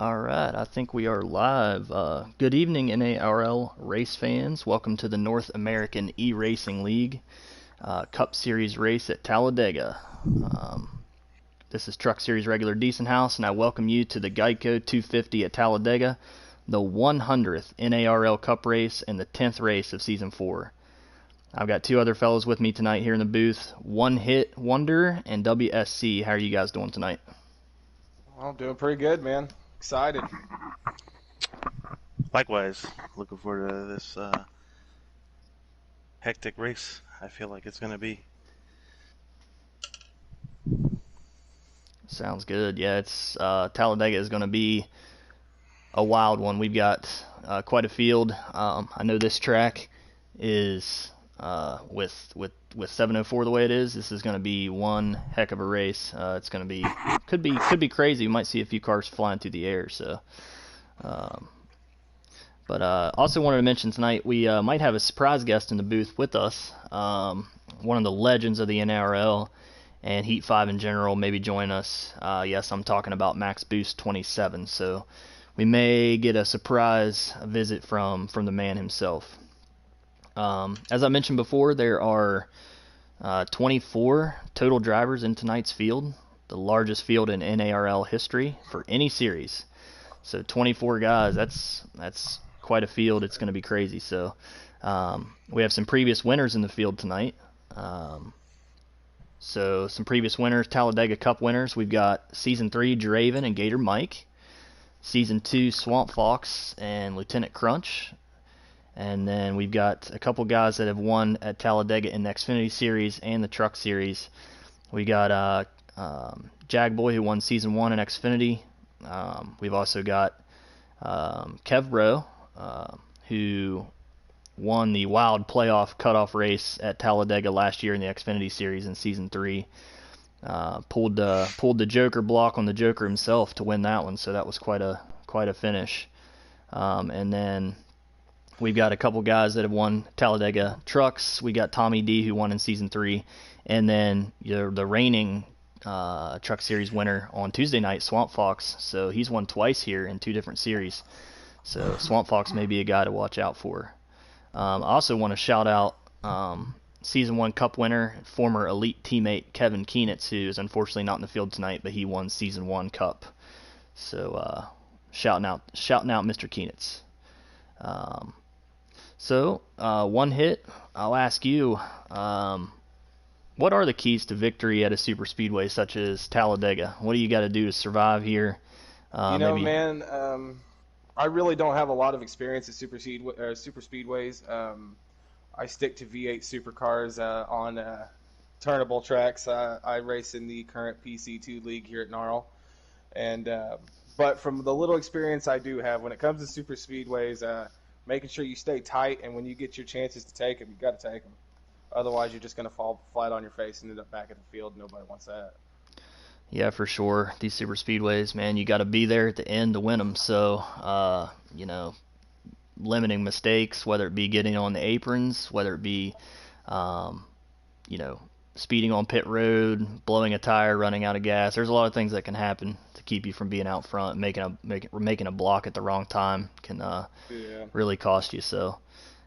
All right, I think we are live. Good evening, NARL race fans. Welcome to the North American eRacing League Cup Series race at Talladega. This is Truck Series regular Decent House, and I welcome you to the Geico 250 at Talladega, the 100th NARL Cup race and the 10th race of Season 4. I've got two other fellows with me tonight here in the booth, One Hit Wonder and WSC. How are you guys doing tonight? Well, doing pretty good, man. Excited. Likewise, looking forward to this hectic race. I feel like it's going to be. Sounds good. Yeah, it's Talladega is going to be a wild one. We've got quite a field. I know this track is with 704 the way it is. This is going to be one heck of a race. It's going to be could be crazy. We might see a few cars flying through the air. So, but also wanted to mention tonight we might have a surprise guest in the booth with us. One of the legends of the NRL and Heat 5 in general maybe join us. Yes, I'm talking about Max Boost 27. So we may get a surprise visit from the man himself. As I mentioned before, there are 24 total drivers in tonight's field, the largest field in NARL history for any series. So 24 guys, that's quite a field. It's going to be crazy. So we have some previous winners in the field tonight. So some previous winners, Talladega Cup winners. We've got Season 3, Draven and Gator Mike. Season 2, Swamp Fox and Lieutenant Crunch. And then we've got a couple guys that have won at Talladega in the Xfinity Series and the Truck Series. We got Jagboy, who won Season 1 in Xfinity. We've also got Kev Bro, who won the wild playoff cutoff race at Talladega last year in the Xfinity Series in Season 3. Pulled the Joker block on the Joker himself to win that one, so that was quite a finish. And then we've got a couple guys that have won Talladega trucks. We got Tommy D, who won in Season 3, and then the reigning Truck Series winner on Tuesday night, Swamp Fox. So he's won twice here in two different series. So Swamp Fox may be a guy to watch out for. I also want to shout out Season 1 Cup winner, former Elite teammate Kevin Keenitz, who is unfortunately not in the field tonight, but he won Season 1 Cup. So shouting out Mr. Keenitz. So One Hit, I'll ask you, what are the keys to victory at a super speedway such as Talladega? What do you got to do to survive here? Man, I really don't have a lot of experience at super speedways. I stick to V8 supercars on turnable tracks. I race in the current PC2 league here at NARL, and but from the little experience I do have when it comes to super speedways, making sure you stay tight, and when you get your chances to take them, you got to take them. Otherwise, you're just going to fall flat on your face and end up back at the field. Nobody wants that. Yeah, for sure. These super speedways, man, you got to be there at the end to win them. So, limiting mistakes, whether it be getting on the aprons, whether it be, speeding on pit road, blowing a tire, running out of gas. There's a lot of things that can happen to keep you from being out front. Making a block at the wrong time can really cost you. So,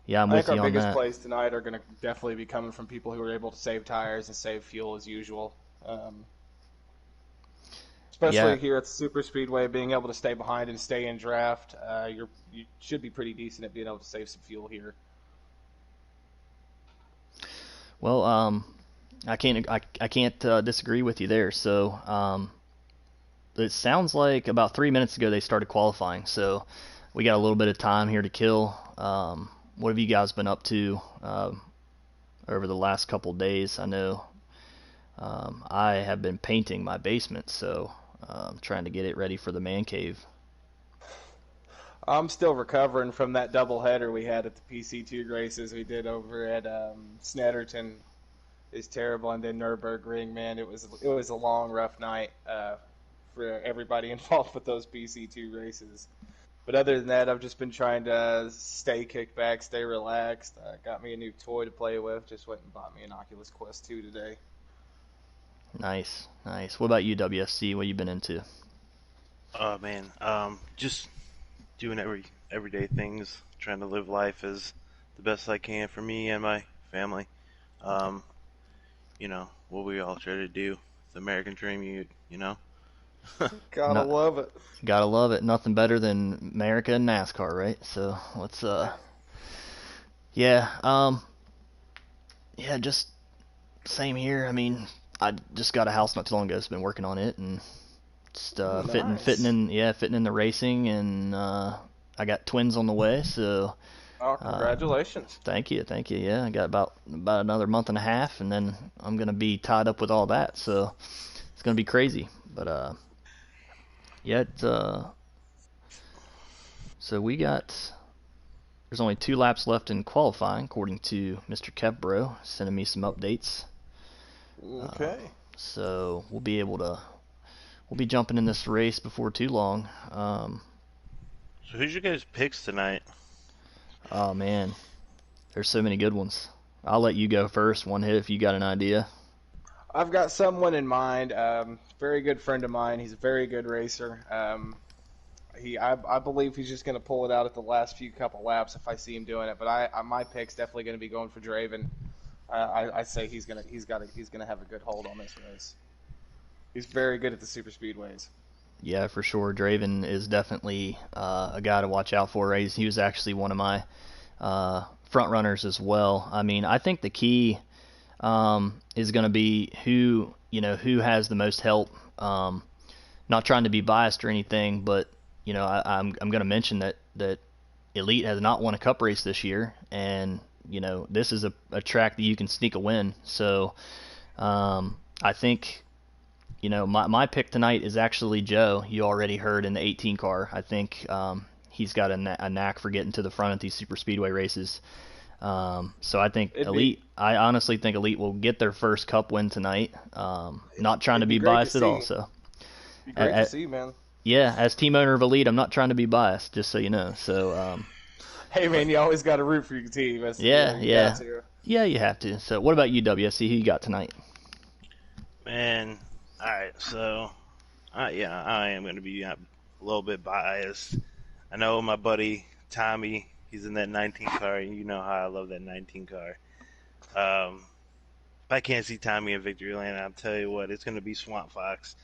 yeah, I'm I with think you our on biggest that. plays tonight are going to definitely be coming from people who are able to save tires and save fuel as usual. Yeah, Especially here at the super speedway, being able to stay behind and stay in draft, you should be pretty decent at being able to save some fuel here. well, I can't disagree with you there. So, it sounds like about 3 minutes ago they started qualifying. So, we got a little bit of time here to kill. What have you guys been up to over the last couple days? I know I have been painting my basement, so I'm trying to get it ready for the man cave. I'm still recovering from that doubleheader we had at the PC2 races we did over at Snetterton. Is terrible, and then Nürburgring. Man, it was a long, rough night for everybody involved with those PC2 races. But other than that, I've just been trying to stay kicked back, stay relaxed. Got me a new toy to play with. Just went and bought me an Oculus Quest 2 today. Nice, nice. What about you, WSC? What you been into? Oh man, just doing everyday things, trying to live life as the best I can for me and my family. Okay. Um, what we all try to do, the American dream, you know. Gotta Not, love it. gotta love it. Nothing better than America and NASCAR, right? So let's yeah, yeah, just same here. I mean, I just got a house not too long ago. Just been working on it and just fitting Nice. in, yeah, fitting in the racing, and I got twins on the way, so Oh, uh, congratulations. thank you, thank you. Yeah, I got about another month and a half, and then I'm gonna be tied up with all that, so it's gonna be crazy. But yeah, so we got there's only 2 laps left in qualifying, according to Mr. Kevbro sending me some updates. Uh, Okay. so we'll be jumping in this race before too long. So who's your guys' picks tonight? Oh man, there's so many good ones. I'll let you go first. One hit if you got an idea. I've got someone in mind. Very good friend of mine. He's a very good racer. I believe he's just going to pull it out at the last few couple laps if I see him doing it. But my pick's definitely going to be going for Draven. I say he's gonna have a good hold on this race. He's very good at the super speedways. Yeah, for sure. Draven is definitely a guy to watch out for. He was actually one of my front runners as well. I mean, I think the key is going to be who has the most help. Not trying to be biased or anything, but I'm going to mention that Elite has not won a Cup race this year, and this is a track that you can sneak a win. So I think my pick tonight is actually Joe. You already heard in the 18 car. I think he's got a knack for getting to the front at these super speedway races. So I think It'd be Elite. I honestly think Elite will get their first Cup win tonight. Not trying to it'd be be great to biased at all. see. So Be great to uh, see, man. yeah, as team owner of Elite, I'm not trying to be biased, just so you know. So Hey, but man, you always got to root for your team. yeah, You got yeah, to. yeah, you have to. So what about you, WSC? Who you got tonight? Man, all right. So, yeah, I am going to be a little bit biased. I know my buddy Tommy. He's in that 19 car, and you know how I love that 19 car. If I can't see Tommy in Victory Lane, I'll tell you what, it's going to be Swamp Fox.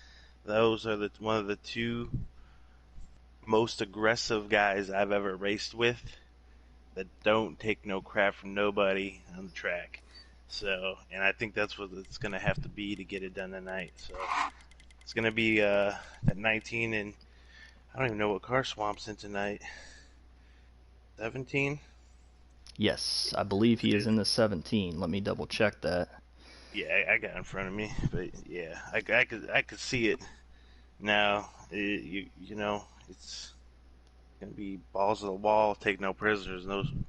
Those are one of the two most aggressive guys I've ever raced with that don't take no crap from nobody on the track. So, and I think that's what it's going to have to be to get it done tonight. So, it's going to be that 19, and I don't even know what car Swamp's in tonight. 17? Yes, I believe he is in the 17. Let me double check that. Yeah, I got it in front of me, but yeah, I could see it now. It's gonna be balls to the wall, take no prisoners. And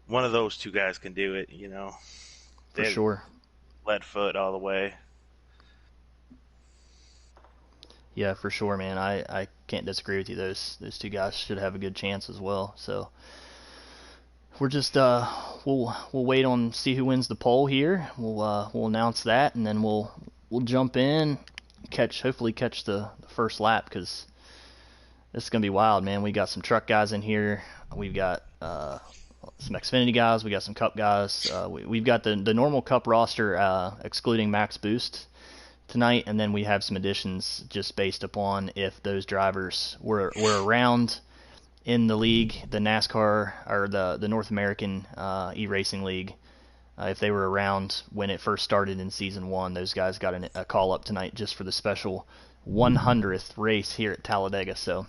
one of those two guys can do it. For They're sure. lead foot all the way. Yeah, for sure, man. I can't disagree with you. Those two guys should have a good chance as well. So we're just we'll wait on see who wins the poll here. We'll announce that, and then we'll jump in, hopefully catch the first lap, because this is gonna be wild, man. We got some truck guys in here. We've got some Xfinity guys. We got some Cup guys. We've got the normal Cup roster, excluding Max Boost tonight, and then we have some additions just based upon if those drivers were around in the league, the NASCAR or the North American eRacing League. If they were around when it first started in season one, those guys got a call up tonight just for the special 100th race here at Talladega. So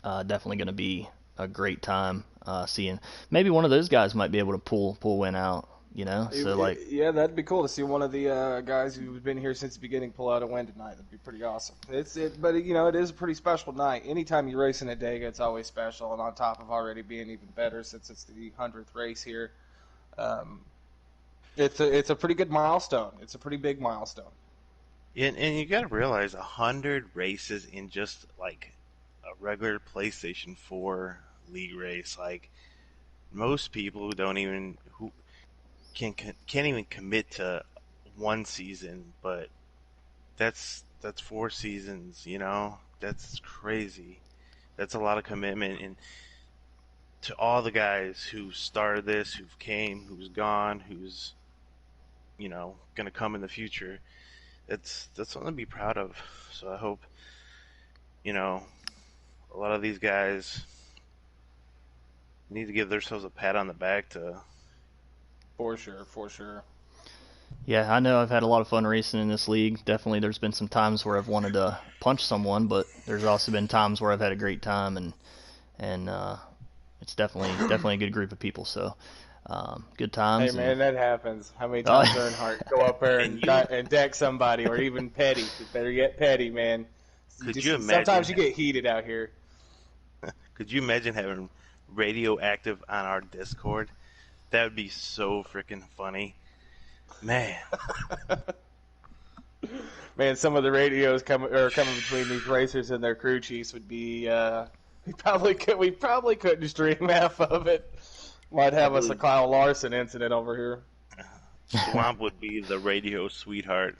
definitely going to be a great time seeing. Maybe one of those guys might be able to pull win out. So like Yeah, that'd be cool to see one of the guys who's been here since the beginning pull out a win tonight. That'd be pretty awesome. But it is a pretty special night. Anytime you race in a Dega, it's always special, and on top of already being even better since it's the 100th race here, um, it's a pretty good milestone. It's a pretty big milestone. And you got to realize 100 races in just like a regular PlayStation 4 league race. Like most people who can't even commit to one season, but that's 4 seasons, That's crazy. That's a lot of commitment, and to all the guys who started this, who've came, who's gone, who's going to come in the future. That's something to be proud of. So I hope a lot of these guys need to give themselves a pat on the back to. For sure. Yeah, I know I've had a lot of fun racing in this league. Definitely there's been some times where I've wanted to punch someone, but there's also been times where I've had a great time, and it's definitely a good group of people. So good times. Hey man, that happens. How many times Earnhardt go up there and deck somebody, or even Petty? Better yet, Petty, man. Could you imagine? Sometimes you get heated out here. Could you imagine having radioactive on our Discord? That would be so freaking funny. Man. Man, some of the radios coming between these racers and their crew chiefs would be we probably couldn't stream half of it. Might have us a Kyle Larson incident over here. Swamp would be the radio sweetheart.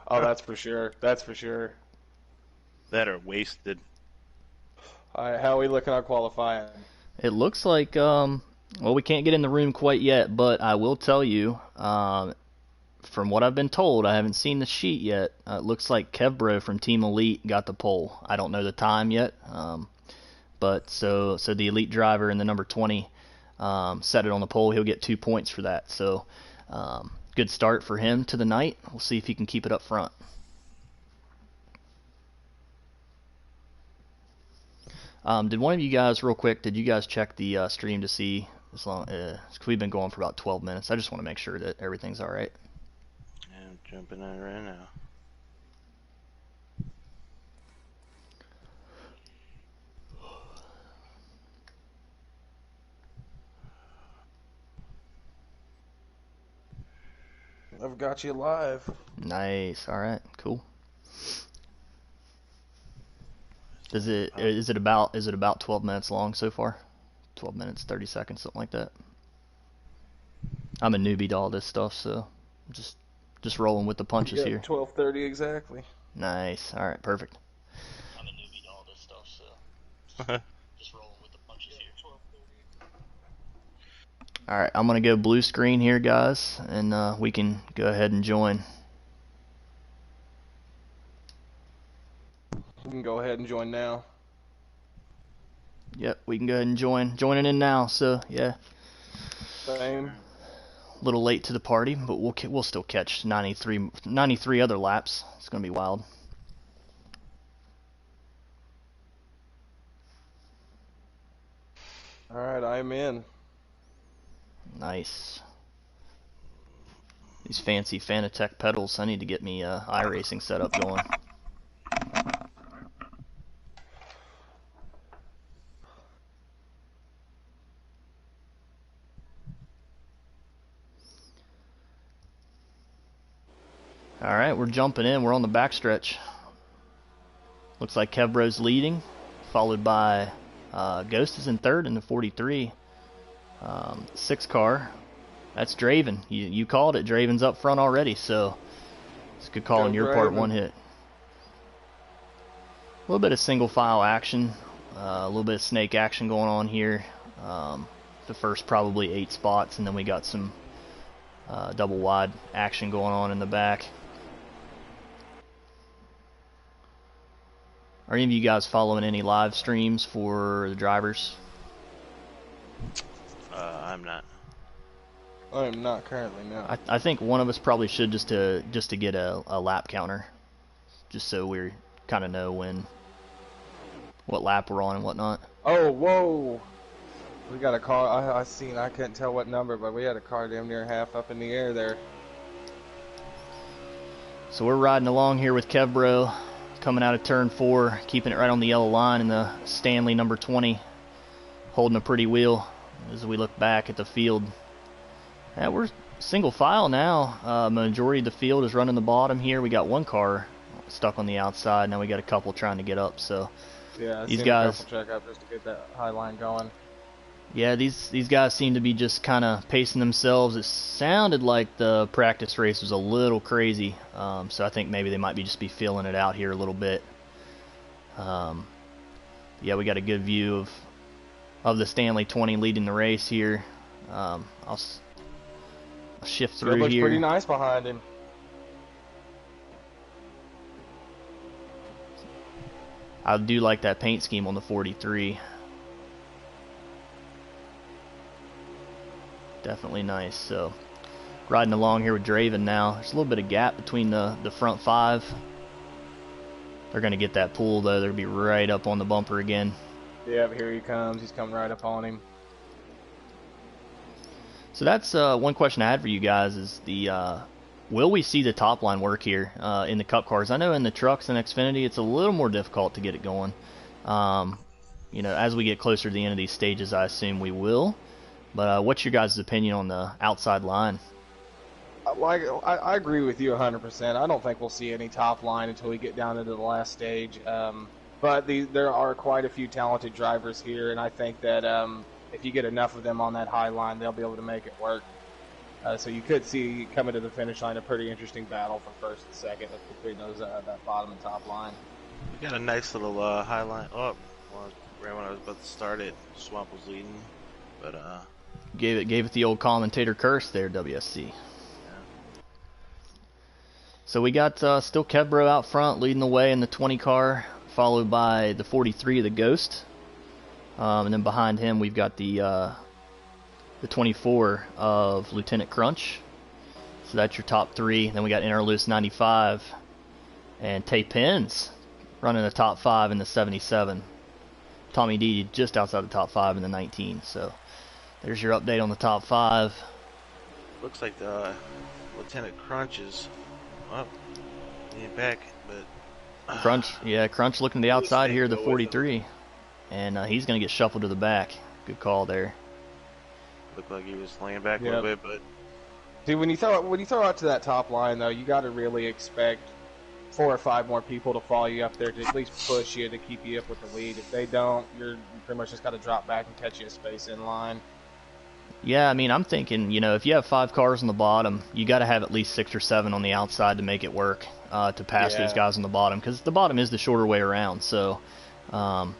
Oh, that's for sure. That are wasted. All right, how are we looking on qualifying? It looks like well, we can't get in the room quite yet, but I will tell you, from what I've been told, I haven't seen the sheet yet. It looks like Kevbro from Team Elite got the pole. I don't know the time yet, but so the Elite driver in the number 20 set it on the pole. He'll get 2 points for that. So good start for him to the night. We'll see if he can keep it up front. Did one of you guys, real quick, did you guys check the stream to see as long? We've been going for about 12 minutes. I just want to make sure that everything's all right. Yeah, I'm jumping on it right now. I've got you live. Nice. All right. Cool. Is it about 12 minutes long so far? 12 minutes, 30 seconds, something like that. I'm a newbie to all this stuff, so just rolling with the punches here. 12:30 exactly. Nice. All right, perfect. I'm a newbie to all this stuff, so just rolling with the punches here. 12:30. All right, I'm gonna go blue screen here, guys, and we can go ahead and join. We can go ahead and join now. Yep, we can go ahead and joining in now. So yeah. Same. A little late to the party, but we'll still catch 93 other laps. It's gonna be wild. All right, I'm in. Nice. These fancy Fanatec pedals. I need to get me iRacing setup going. All right, we're jumping in. We're on the backstretch. Looks like Kevbro's leading, followed by Ghost is in third in the 43. 6 car. That's Draven. You called it. Draven's up front already, so it's a good call on your part. One hit. A little bit of single file action, a little bit of snake action going on here. The first probably 8 spots, and then we got some double wide action going on in the back. Are any of you guys following any live streams for the drivers? I'm not. I am not currently, no. I think one of us probably should just to get a lap counter, just so we kind of know what lap we're on and whatnot. Oh, whoa! We got a car. I couldn't tell what number, but we had a car damn near half up in the air there. So we're riding along here with Kevbro, coming out of turn 4, keeping it right on the yellow line in the Stanley number 20, holding a pretty wheel as we look back at the field. Yeah, we're single file now. Majority of the field is running the bottom here. We got one car stuck on the outside. Now we got a couple trying to get up. So yeah, these guys check up just to get that high line going. Yeah, these guys seem to be just kind of pacing themselves. It sounded like the practice race was a little crazy, so I think maybe they might be feeling it out here a little bit. Yeah, we got a good view of the Stanley 20 leading the race here. I'll shift through looks here. Pretty nice behind him. I do like that paint scheme on the 43. Definitely nice. So riding along here with Draven now. There's a little bit of gap between the front 5. They're going to get that pull, though. They're going to be right up on the bumper again. Yep, here he comes. He's coming right up on him. So that's one question I had for you guys is will we see the top line work here in the Cup cars? I know in the trucks and Xfinity it's a little more difficult to get it going. As we get closer to the end of these stages, I assume we will. But what's your guys' opinion on the outside line? I agree with you 100%. I don't think we'll see any top line until we get down into the last stage. But there are quite a few talented drivers here, and I think that if you get enough of them on that high line, they'll be able to make it work. So you could see coming to the finish line a pretty interesting battle for first and second between those that bottom and top line. We got a nice little high line. Oh, well, right when I was about to start it, Swamp was leading, but gave it the old commentator curse there, WSC. So we got still Kebro out front leading the way in the 20 car, followed by the 43 of the Ghost. And then behind him we've got the 24 of Lieutenant Crunch. So that's your top 3. Then we got Interloose 95 and Tay Pins running the top 5 in the 77. Tommy D just outside the top 5 in the 19. So there's your update on the top 5. Looks like the Lieutenant Crunch is getting back, but Crunch looking to the outside here, the 43, and he's going to get shuffled to the back. Good call there. Looked like he was laying back a little bit, but dude, when you throw out to that top line though, you got to really expect 4 or 5 more people to follow you up there to at least push you to keep you up with the lead. If they don't, you pretty much just got to drop back and catch you a space in line. Yeah, I mean, I'm thinking, if you have 5 cars on the bottom, you got to have at least 6 or 7 on the outside to make it work, to pass those guys on the bottom, because the bottom is the shorter way around. So, got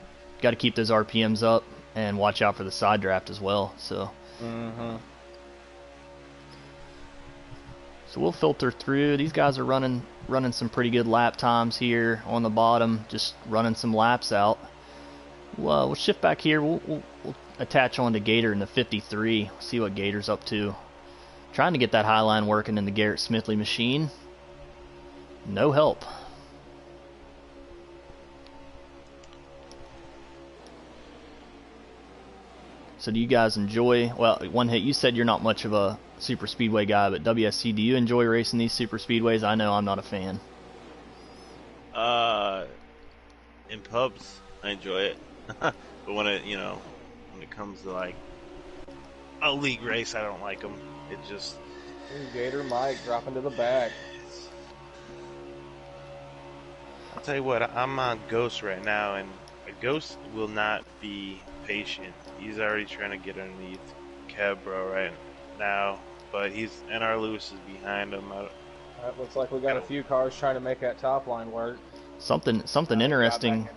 to keep those RPMs up and watch out for the side draft as well. So, so we'll filter through. These guys are running some pretty good lap times here on the bottom, just running some laps out. We'll shift back here. We'll attach on to Gator in the 53. See what Gator's up to. Trying to get that high line working in the Garrett Smithley machine. No help. So do you guys enjoy, one hit, you said you're not much of a super speedway guy, but WSC, do you enjoy racing these super speedways? I know I'm not a fan. In pubs, I enjoy it. But when it comes to like a league race, I don't like them. It just Gator Mike dropping to the back. I'll tell you what, I'm on Ghost right now, and a Ghost will not be patient. He's already trying to get underneath Kebro right now, but NR Lewis is behind him. That looks like we got a few cars trying to make that top line work. Something interesting.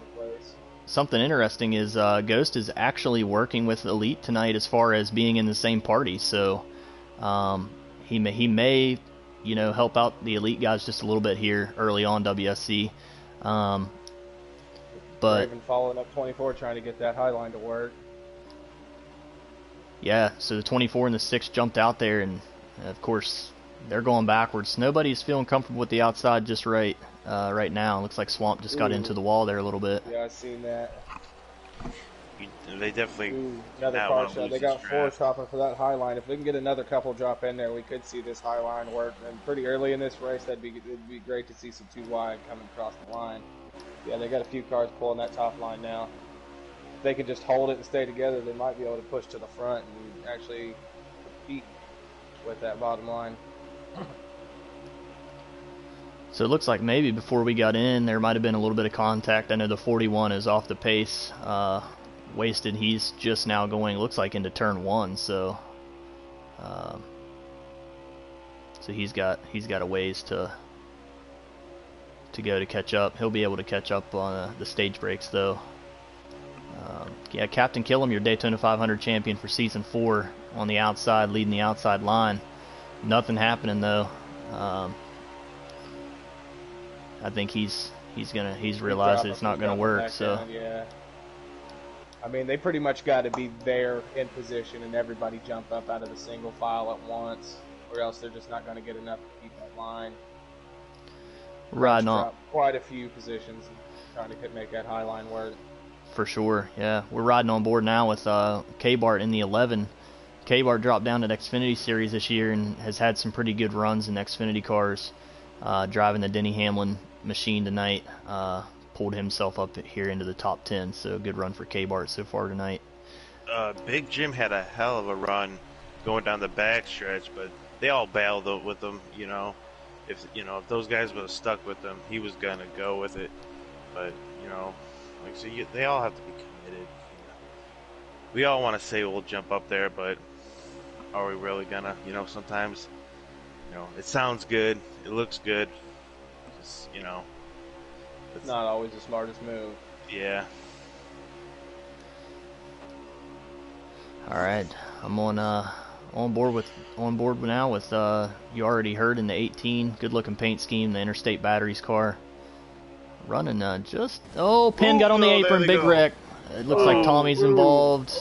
Something interesting is Ghost is actually working with Elite tonight as far as being in the same party. So he may help out the Elite guys just a little bit here early on WSC. But even following up 24 trying to get that high line to work. Yeah, so the 24 and the 6 jumped out there, and of course they're going backwards. Nobody's feeling comfortable with the outside just right now. Looks like Swamp just got into the wall there a little bit. Yeah, I seen that. They definitely another car shot. They got 4 dropping for that high line. If we can get another couple drop in there, we could see this high line work. And pretty early in this race, it'd be great to see some 2 wide coming across the line. Yeah, they got a few cars pulling that top line now. If they can just hold it and stay together, they might be able to push to the front and actually compete with that bottom line. So it looks like maybe before we got in, there might have been a little bit of contact. I know the 41 is off the pace. Wasted. He's just now going, looks like, into turn 1. So, so he's got a ways to to go to catch up. He'll be able to catch up on the stage breaks though. Yeah, Captain Killam, your Daytona 500 champion for season 4, on the outside, leading the outside line. Nothing happening though. I think he's realized it's not gonna work. So down, yeah. I mean, they pretty much got to be there in position and everybody jump up out of the single file at once, or else they're just not going to get enough to keep that line. Riding on quite a few positions trying to make that high line work. For sure, yeah. We're riding on board now with K-Bart in the 11. K-Bart dropped down to the Xfinity Series this year and has had some pretty good runs in Xfinity cars. Driving the Denny Hamlin machine tonight. Pulled himself up here into the top 10, so good run for K-Bart so far tonight. Big Jim had a hell of a run going down the back stretch, but they all bailed with him. If those guys would have stuck with him, he was gonna go with it. But they all have to be committed. We all want to say we'll jump up there, but are we really gonna? Sometimes, it sounds good, it looks good. Just, it's not always the smartest move. Yeah. All right, I'm on board now with You Already Heard in the 18. Good looking paint scheme, the Interstate Batteries car. Running Penn got on the apron, big wreck. It looks like Tommy's involved.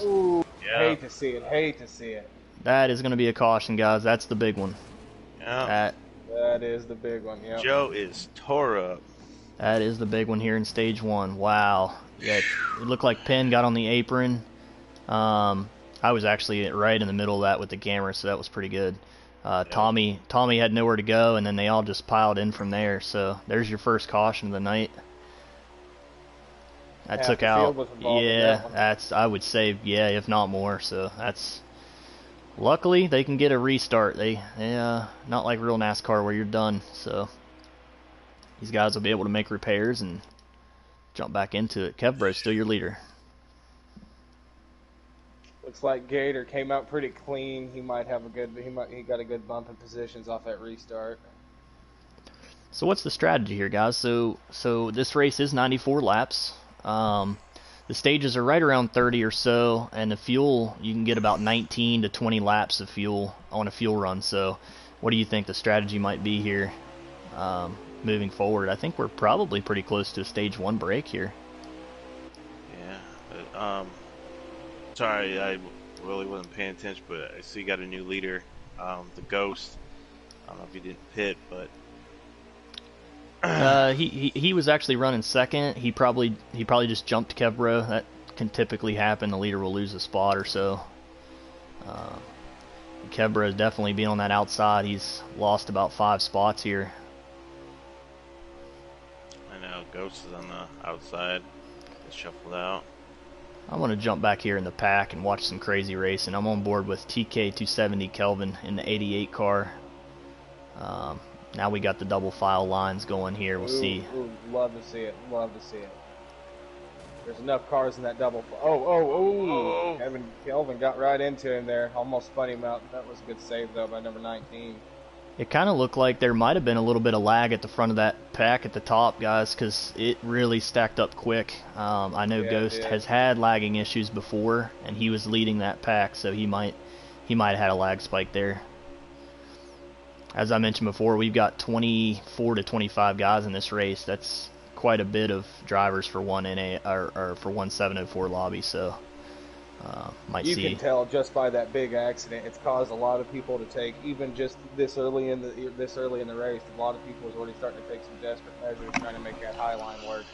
Yeah. Hate to see it. That is going to be a caution, guys. That's the big one. Yeah. That is the big one. Yeah. Joe is tore up. That is the big one here in stage 1. Wow. Yeah, it looked like Penn got on the apron. I was actually right in the middle of that with the camera, so that was pretty good. Tommy had nowhere to go, and then they all just piled in from there. So there's your first caution of the night. That took out. Yeah, I would say, yeah, if not more. So that's. Luckily, they can get a restart. They not like real NASCAR where you're done. So these guys will be able to make repairs and jump back into it. Kevbro's still your leader. Looks like Gator came out pretty clean. He got a good bump in positions off that restart. So what's the strategy here, guys? So this race is 94 laps. The stages are right around 30 or so, and the fuel, you can get about 19 to 20 laps of fuel on a fuel run. So what do you think the strategy might be here moving forward? I think we're probably pretty close to a stage 1 break here. Yeah. Sorry, I really wasn't paying attention, but I see you got a new leader, the Ghost. I don't know if he didn't pit, but he was actually running second. He probably just jumped Kevbro. That can typically happen. The leader will lose a spot or so. Kevbro is definitely being on that outside. He's lost about 5 spots here. I know Ghost is on the outside. It's shuffled out. I want to jump back here in the pack and watch some crazy racing. I'm on board with TK270 Kelvin in the 88 car. Now we got the double file lines going here. We'll see. Love to see it. There's enough cars in that double file. Kelvin got right into him there. Almost spun him out. That was a good save, though, by number 19. It kind of looked like there might have been a little bit of lag at the front of that pack at the top, guys, because it really stacked up quick. I know Ghost has had lagging issues before, and he was leading that pack, so he might have had a lag spike there. As I mentioned before, we've got 24 to 25 guys in this race. That's quite a bit of drivers for one for one 704 lobby. So you can tell just by that big accident, it's caused a lot of people to take, even just this early in the race. A lot of people is already starting to take some desperate measures trying to make that high line work.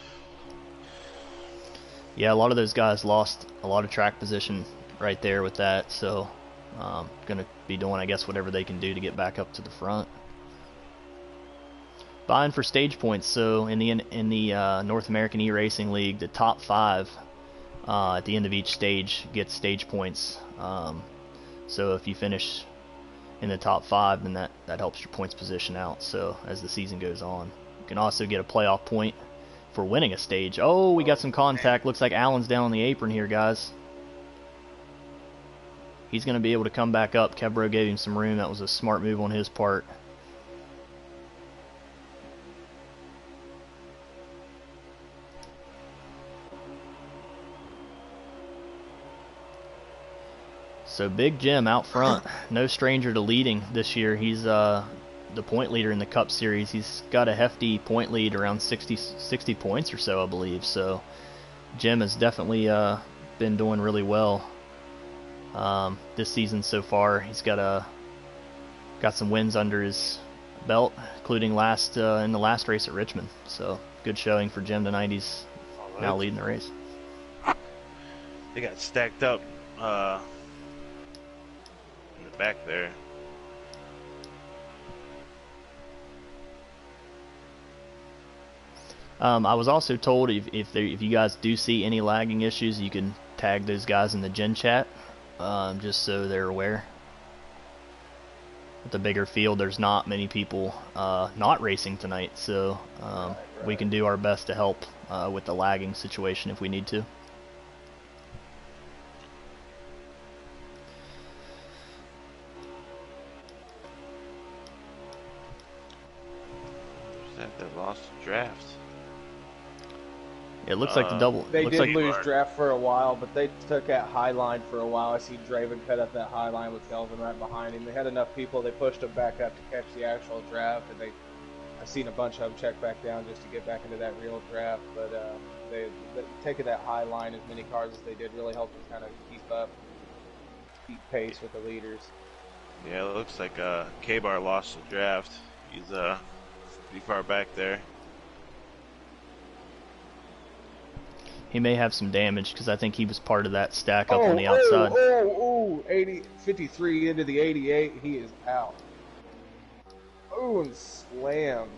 Yeah, a lot of those guys lost a lot of track position right there with that. So gonna be doing, I guess, whatever they can do to get back up to the front. Buying for stage points. So in the North American eRacing League, the top 5 at the end of each stage gets stage points. So if you finish in the top 5, then that helps your points position out. So as the season goes on, you can also get a playoff point for winning a stage. Oh, we got some contact. Looks like Allen's down on the apron here, guys. He's going to be able to come back up. Kevbro gave him some room. That was a smart move on his part. So Big Jim out front, no stranger to leading this year. He's the point leader in the Cup Series. He's got a hefty point lead, around 60 points or so, I believe. So Jim has definitely been doing really well this season so far. He's got some wins under his belt, including in the last race at Richmond. So good showing for Jim tonight. He's now leading the race. They got stacked up in the back there. I was also told if you guys do see any lagging issues, you can tag those guys in the Gen Chat, just so they're aware. With the bigger field, there's not many people not racing tonight, so we can do our best to help with the lagging situation if we need to. That lost the draft. It looks like the double. They looks did like lose draft for a while, but they took that high line for a while. I see Draven cut up that high line with Kelvin right behind him. They had enough people. They pushed him back up to catch the actual draft, and I've seen a bunch of them check back down just to get back into that real draft. But they taking that high line, as many cars as they did, really helped them kind of keep pace with the leaders. Yeah, it looks like K-Bar lost the draft. He's pretty far back there. he may have some damage because I think he was part of that stack up on the outside. 53 into the 88. He is out. Oh, and slammed.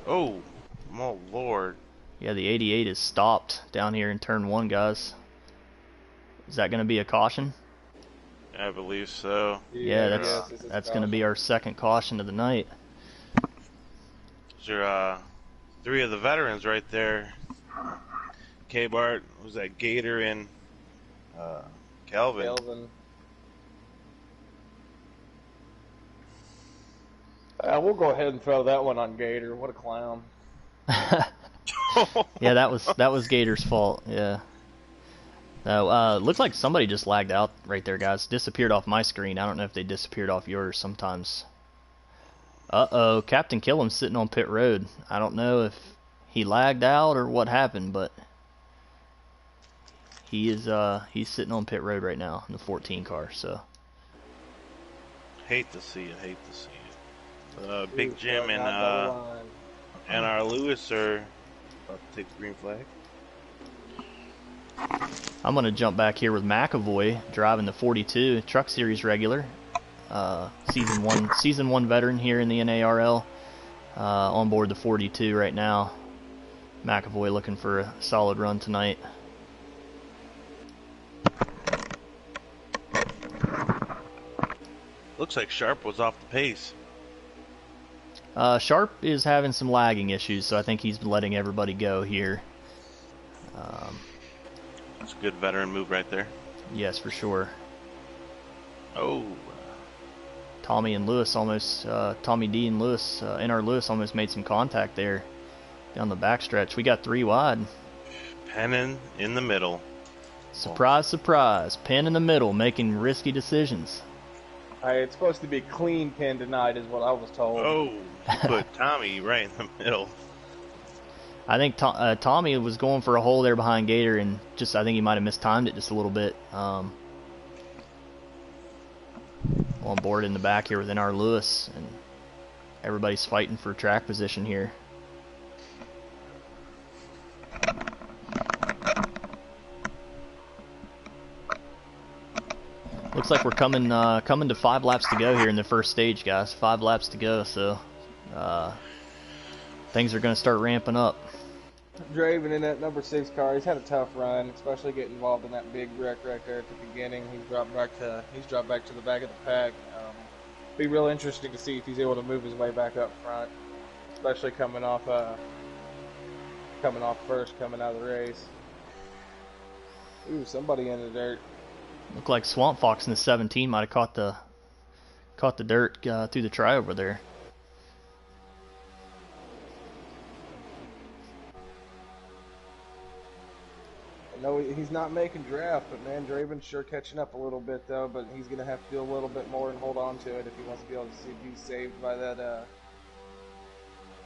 Oh, my lord. Yeah, the 88 is stopped down here in turn 1, guys. Is that going to be a caution? I believe so. Yeah, that's going to be our second caution of the night. Those are 3 of the veterans right there. K-Bart, was that Gator and Kelvin. We'll go ahead and throw that one on Gator. What a clown. Yeah, that was Gator's fault. Yeah. No, looks like somebody just lagged out right there, guys. Disappeared off my screen. I don't know if they disappeared off yours sometimes. Uh-oh, Captain Killam's sitting on pit road. I don't know if he lagged out or what happened, but he's sitting on pit road right now in the 14 car, so. Hate to see it. Big Jim and our Lewis are about to take the green flag. I'm going to jump back here with McAvoy driving the 42 Truck Series regular. Season 1 veteran here in the NARL. On board the 42 right now. McAvoy looking for a solid run tonight. Looks like Sharp was off the pace. Sharp is having some lagging issues, so I think he's letting everybody go here. That's a good veteran move right there. Yes, for sure. Oh. Tommy D and Lewis almost NR Lewis almost made some contact there down the backstretch. We got 3 wide. Penning in the middle. Surprise, surprise. Penn in the middle, making risky decisions. It's supposed to be clean pin tonight is what I was told. Oh, put Tommy right in the middle. I think Tommy was going for a hole there behind Gator, and I think he might have mistimed it just a little bit. On board in the back here with NR Lewis, and everybody's fighting for track position here. Looks like we're coming to 5 laps to go here in the first stage, guys. 5 laps to go, so things are going to start ramping up. Draven in that number 6 car, he's had a tough run, especially getting involved in that big wreck right there at the beginning. He's dropped back to the back of the pack. Be real interesting to see if he's able to move his way back up front, especially coming off first, coming out of the race. Ooh, somebody in the dirt. Looked like Swamp Fox in the 17 might have caught the dirt through the try over there. he's not making draft, but man, Draven's sure catching up a little bit though. But he's gonna have to do a little bit more and hold on to it if he wants to be able to be saved by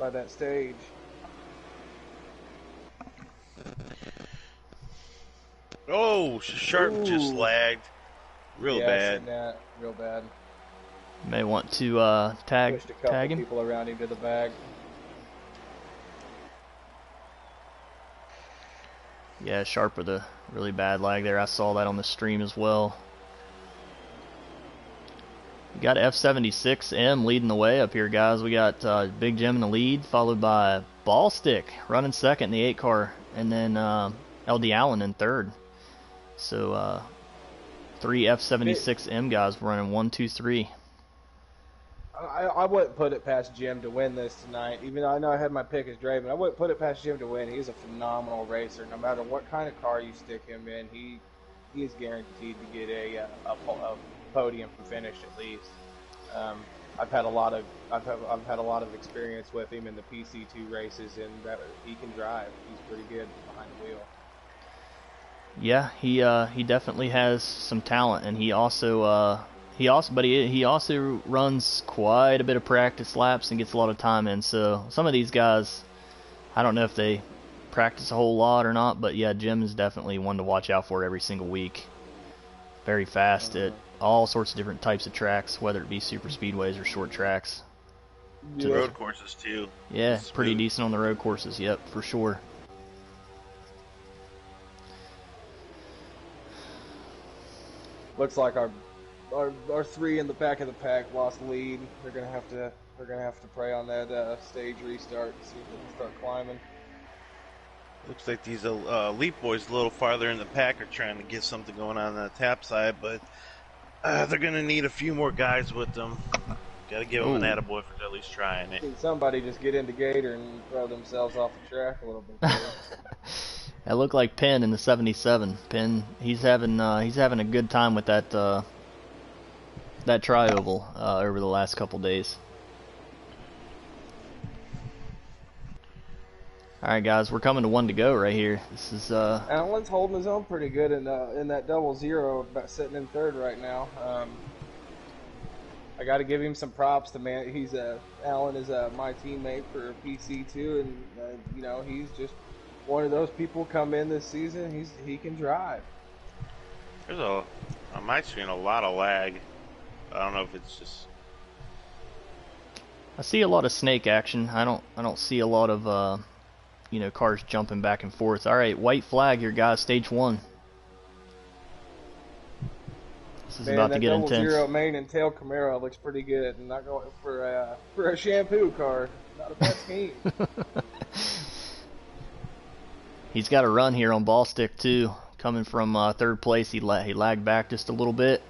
that stage. Oh, Sharp just lagged. Real bad. That, real bad. May want to tag Pushed a couple him. people around him to the bag. Yeah, Sharp with a really bad lag there. I saw that on the stream as well. We got F76M leading the way up here, guys. We got Big Jim in the lead, followed by Ballstick running second in the 8 car, and then LD Allen in third. So 3 F76M guys running 1, 2, 3. I wouldn't put it past Jim to win this tonight. Even though I know I had my pick as Draven, I wouldn't put it past Jim to win. He's a phenomenal racer. No matter what kind of car you stick him in, he is guaranteed to get a podium finish at least. I've had a lot of experience with him in the PC2 races, and that he can drive. He's pretty good behind the wheel. Yeah, he definitely has some talent, and he also runs quite a bit of practice laps and gets a lot of time in. So some of these guys, I don't know if they practice a whole lot or not, but yeah, Jim is definitely one to watch out for every single week. Very fast at all sorts of different types of tracks, whether it be super speedways or short tracks. To road courses too. Yeah, pretty decent on the road courses. Yep, for sure. Looks like our 3 in the back of the pack lost lead. They're gonna have to pray on that stage restart and see if they can start climbing. Looks like these elite boys a little farther in the pack are trying to get something going on the tap side, but they're gonna need a few more guys with them. Gotta give them an attaboy for at least trying it. Did somebody just get into Gator and throw themselves off the track a little bit? That looked like Penn in the 77. Penn, he's having a good time with that tri-oval over the last couple days. All right, guys, we're coming to 1 to go right here. This is Allen's holding his own pretty good in that 00, about sitting in third right now. I got to give him some props. The man, Allen is my teammate for PC2, and he's just one of those people come in this season. He can drive. There's on my screen a lot of lag. I don't know if it's just. I see a lot of snake action. I don't see a lot of cars jumping back and forth. All right, white flag here, guys. Stage 1. This is about to get intense. 00 main and tail Camaro looks pretty good, and not going for a shampoo car. Not a bad scheme. He's got a run here on ball stick too. Coming from third place, he lagged back just a little bit.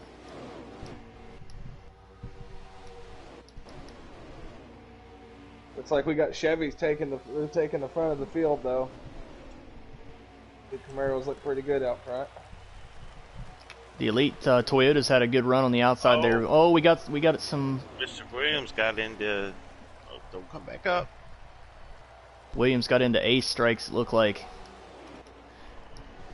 Looks like we got Chevys taking the front of the field though. The Camaros look pretty good out front. The elite Toyotas had a good run on the outside there. Oh, we got some. Mr. Williams got into. Oh, don't come back up. Williams got into ace strikes. It looked like.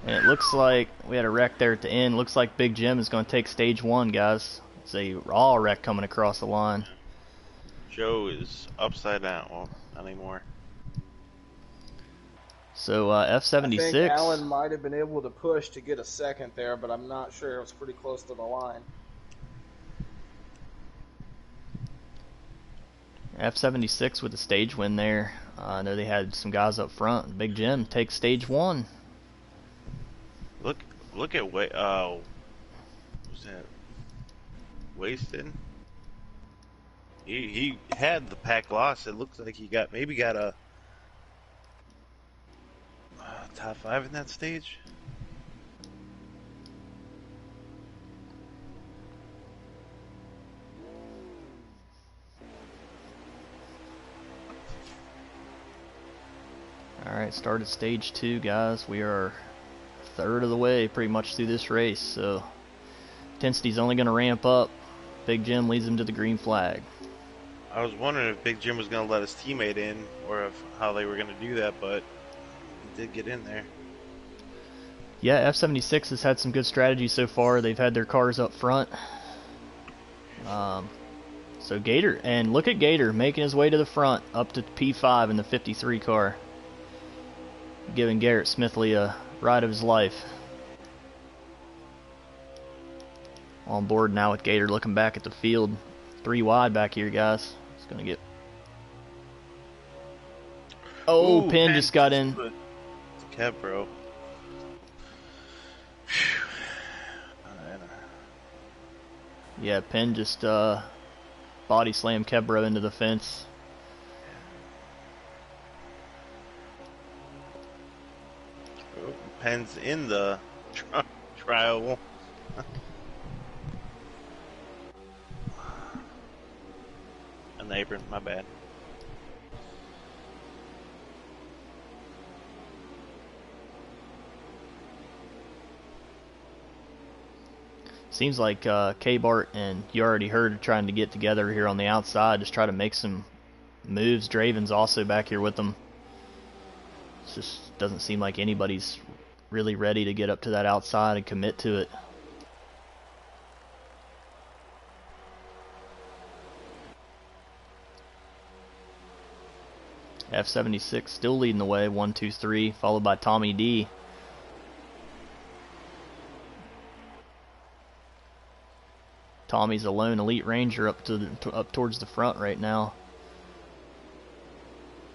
And it looks like we had a wreck there at the end. Looks like Big Jim is going to take stage 1, guys. It's a raw wreck coming across the line. Joe is upside down. Well, not anymore. So F76. I think Allen might have been able to push to get a second there, but I'm not sure. It was pretty close to the line. F76 with a stage win there. I know they had some guys up front. Big Jim takes stage 1. Look at what's that? Wasted. He had the pack loss. It looks like he maybe got a top 5 in that stage. Alright, started stage 2, guys. We are third of the way pretty much through this race, so intensity's only going to ramp up. Big Jim leads him to the green flag. I was wondering if Big Jim was going to let his teammate in, or how they were going to do that, but he did get in there. Yeah, F76 has had some good strategy so far. They've had their cars up front. So Gator, and look at Gator making his way to the front, up to P5 in the 53 car. Giving Garrett Smithley a ride of his life. On board now with Gator looking back at the field. 3 wide back here, guys. It's going to get... Oh, Ooh, Penn just got in. Kev, bro. Yeah, Penn just body slammed Kebro into the fence. Oh, Penn's in the trial. On the apron, my bad. Seems like K-Bart and youalreadyhurd are trying to get together here on the outside, just try to make some moves. Draven's also back here with them. It just doesn't seem like anybody's really ready to get up to that outside and commit to it. F76 still leading the way, 1, 2, 3, followed by Tommy D. Tommy's a lone elite ranger up towards the front right now.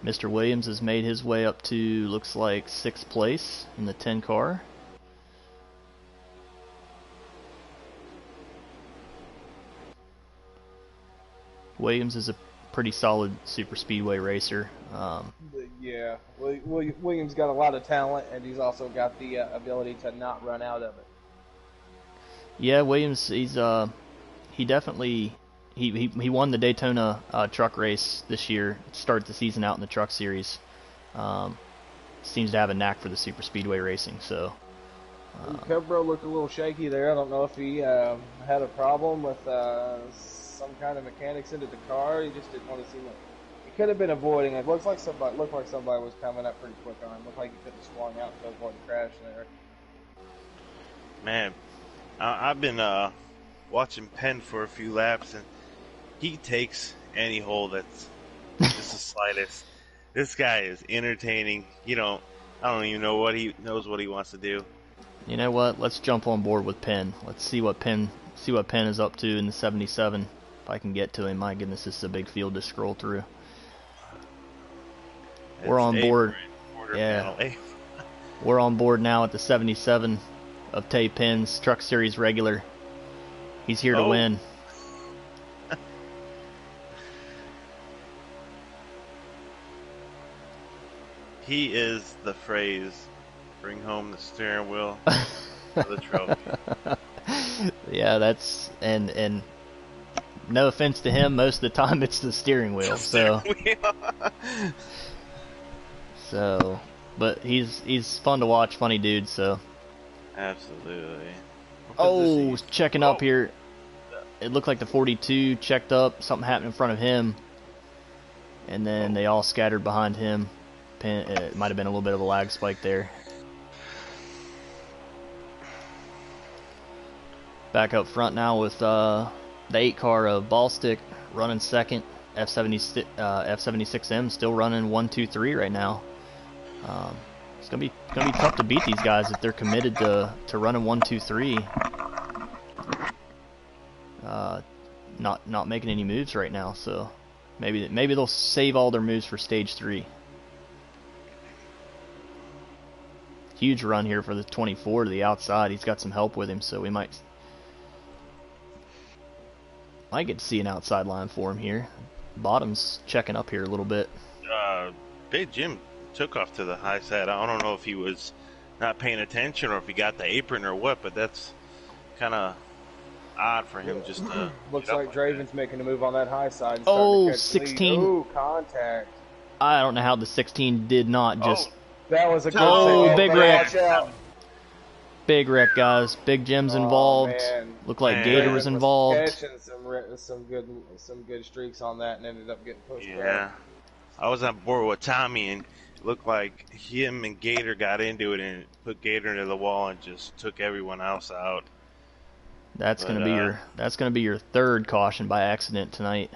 Mr. Williams has made his way up to, looks like, 6th place in the 10 car. Williams is a pretty solid super speedway racer. Yeah, Williams got a lot of talent, and he's also got the ability to not run out of it. Yeah, Williams, he definitely he won the Daytona truck race this year. Started the season out in the truck series. Seems to have a knack for the super speedway racing. So Kebro looked a little shaky there. I don't know if he had a problem with some kind of mechanics into the car. He just didn't want to seem like he could have been avoiding it. Looked like somebody was coming up pretty quick on him. Looked like he could have swung out to avoid the crash there. Man, I've been watching Penn for a few laps, and he takes any hole that's just the slightest. This guy is entertaining. I don't even know what he wants to do. You know what? Let's jump on board with Penn. Let's see what Penn is up to in the 77. If I can get to him, my goodness, this is a big field to scroll through. We're on board. Yeah, we're on board now at the 77 of Tay Penn's Truck Series regular. He's here to win. He is the phrase, bring home the steering wheel for the trophy. Yeah, that's and no offense to him, most of the time it's the steering wheel. So but he's fun to watch, funny dude. So absolutely. Oh, checking up here. It looked like the 42 checked up. Something happened in front of him, and then they all scattered behind him. It might have been a little bit of a lag spike there. Back up front now with the 8 car of Ballstick running second. F76M still running 1, 2, 3 right now. It's gonna be tough to beat these guys if they're committed to running 1, 2, 3. Not making any moves right now, so maybe they'll save all their moves for stage 3. Huge run here for the 24 to the outside. He's got some help with him, so we might get to see an outside line for him here. Bottom's checking up here a little bit. Big Jim took off to the high side. I don't know if he was not paying attention or if he got the apron or what, but that's kind of odd for him. Just looks like Draven's making a move on that high side. And oh, to catch 16. Ooh, contact. I don't know how the 16 did not just. That was a good Oh, big wreck. Watch Big wreck, guys. Big Jim's involved. Man. Looked like Gator was involved. Catching some good streaks on that and ended up getting pushed back. I was on board with Tommy, and looked like him and Gator got into it and put Gator into the wall and just took everyone else out. That's gonna be your third caution by accident tonight.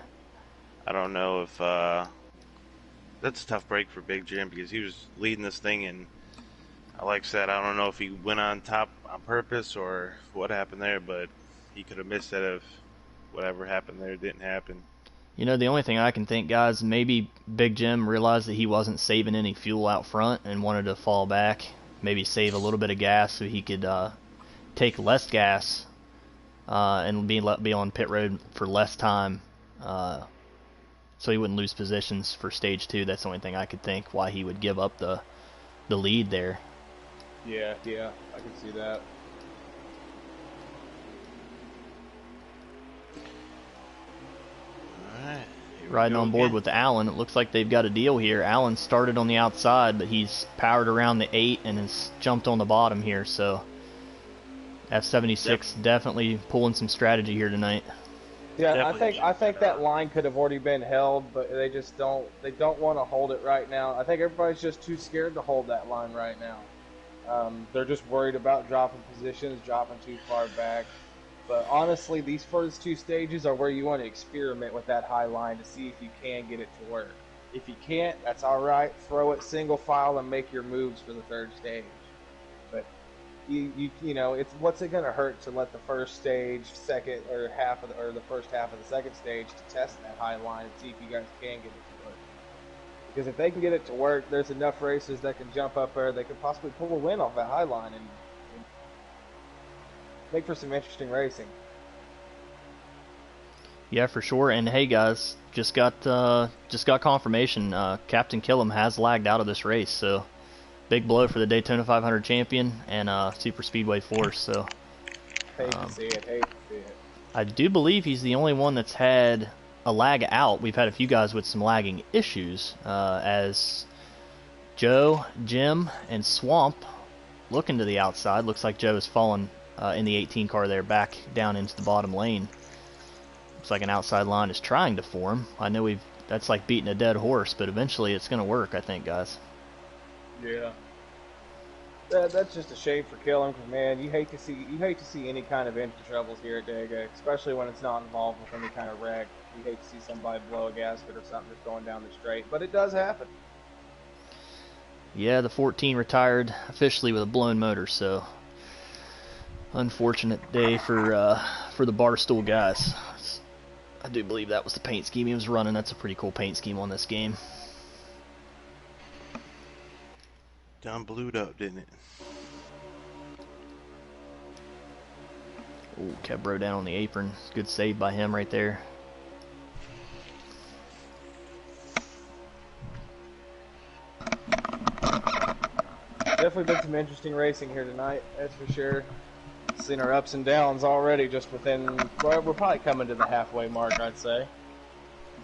I don't know if that's a tough break for Big Jim because he was leading this thing, and like I said, I don't know if he went on top on purpose or what happened there, but he could have missed it if whatever happened there didn't happen. You know, the only thing I can think, guys, maybe Big Jim realized that he wasn't saving any fuel out front and wanted to fall back, maybe save a little bit of gas so he could take less gas and be on pit road for less time, so he wouldn't lose positions for stage 2. That's the only thing I could think why he would give up the lead there. Yeah, I can see that. Alright. Riding on board with Allen, it looks like they've got a deal here. Allen started on the outside, but he's powered around the 8 and has jumped on the bottom here, so F76 definitely pulling some strategy here tonight. Yeah, Definitely I think that line could have already been held, but they just don't want to hold it right now. I think everybody's just too scared to hold that line right now. They're just worried about dropping positions, dropping too far back. But honestly, these first 2 stages are where you want to experiment with that high line to see if you can get it to work. If you can't, that's all right. Throw it single file and make your moves for the 3rd stage. But you know, it's what's it gonna hurt to let the first stage, second or the first half of the 2nd stage to test that high line and see if you guys can get it to work. Because if they can get it to work, there's enough racers that can jump up there. They could possibly pull a win off that high line and make for some interesting racing. Yeah, for sure. And hey, guys, just got confirmation. Captain Killam has lagged out of this race, so big blow for the Daytona 500 champion and Super Speedway Force. So Hate to see it. I do believe he's the only one that's had a lag out. We've had a few guys with some lagging issues, as Joe, Jim, and Swamp looking to the outside. Looks like Joe has fallen in the 18 car there back down into the bottom lane. Looks like an outside line is trying to form. I know that's like beating a dead horse, but eventually it's going to work, I think, guys. Yeah. That's just a shame for Killam, because man, you hate to see any kind of engine troubles here at Dega, especially when it's not involved with any kind of wreck. You hate to see somebody blow a gasket or something just going down the straight, but it does happen. Yeah, the 14 retired officially with a blown motor, so unfortunate day for the Barstool guys. I do believe that was the paint scheme he was running. That's a pretty cool paint scheme on this game. Done blued up, didn't it? Ooh, Kebro down on the apron. Good save by him right there. Definitely been some interesting racing here tonight, that's for sure. Seen our ups and downs already just within, well, we're probably coming to the halfway mark, I'd say.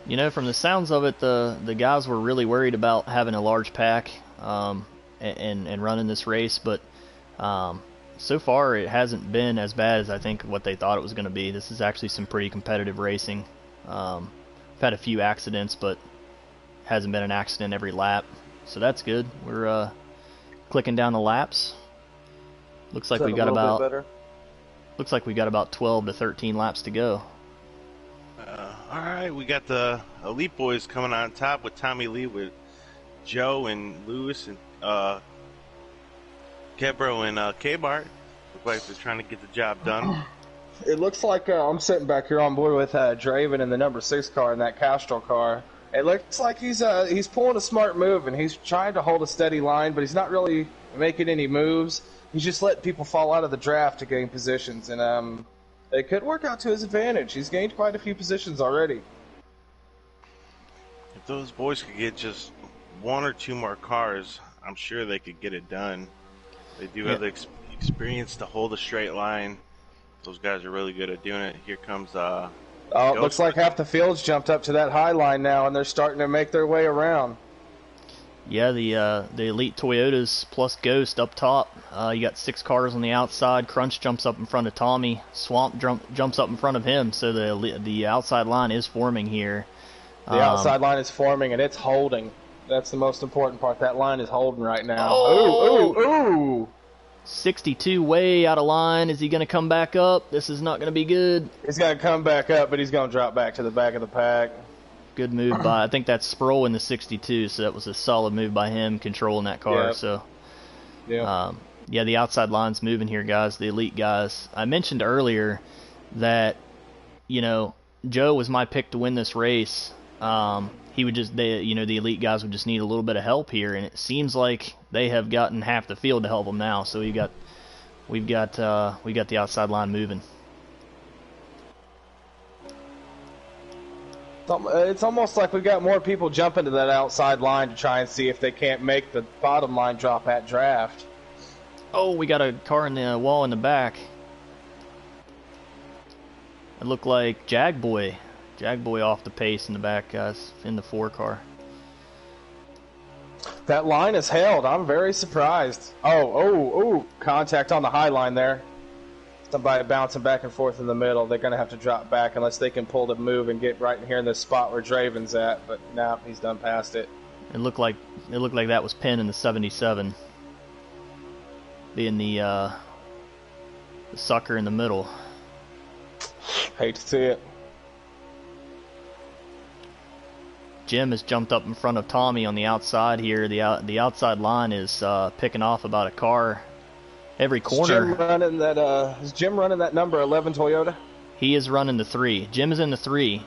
You know, from the sounds of it, the guys were really worried about having a large pack and running this race, but so far it hasn't been as bad as I think what they thought it was going to be. This is actually some pretty competitive racing. We've had a few accidents, but hasn't been an accident every lap, so that's good. We're clicking down the laps. Looks like we got about 12 to 13 laps to go. All right, we got the Elite Boys coming on top with Tommy Lee, with Joe and Lewis and Kebro and K-Bart. Look like they're trying to get the job done. It looks like I'm sitting back here on board with Draven in the number 6 car in that Castrol car. It looks like he's pulling a smart move, and he's trying to hold a steady line, but he's not really making any moves. He's just letting people fall out of the draft to gain positions, and it could work out to his advantage. He's gained quite a few positions already. If those boys could get just 1 or 2 more cars, I'm sure they could get it done. They do have the experience to hold a straight line. Those guys are really good at doing it. Here comes it looks like half the field's jumped up to that high line now, and they're starting to make their way around. Yeah, the Elite Toyotas plus Ghost up top. You got 6 cars on the outside. Crunch jumps up in front of Tommy. Swamp jumps up in front of him. So the outside line is forming here. The outside line is forming, and it's holding. That's the most important part. That line is holding right now. Oh! Ooh, ooh, ooh. 62 way out of line. Is he going to come back up? This is not going to be good. He's going to come back up, but he's going to drop back to the back of the pack. Good move by, I think that's Sproul in the 62, so that was a solid move by him controlling that car. Yep. So, Yeah. yeah, the outside line's moving here, guys, the elite guys. I mentioned earlier that, you know, Joe was my pick to win this race. He would just, the elite guys would just need a little bit of help here, and it seems like they have gotten half the field to help them now. So we've got the outside line moving. It's almost like we've got more people jumping to that outside line to try and see if they can't make the bottom line drop at draft. Oh, we got a car in the wall in the back. It looked like Jagboy off the pace in the back, guys, in the 4 car. That line is held. I'm very surprised. Oh, contact on the high line there. Somebody bouncing back and forth in the middle. They're going to have to drop back unless they can pull the move and get right here in this spot where Draven's at. But now he's done past it. It looked like that was Penn in the 77, being the sucker in the middle. Hate to see it. Jim has jumped up in front of Tommy on the outside here. The outside line is picking off about a car every corner. Is Jim running that number 11 Toyota? He is running the 3. Jim is in the 3.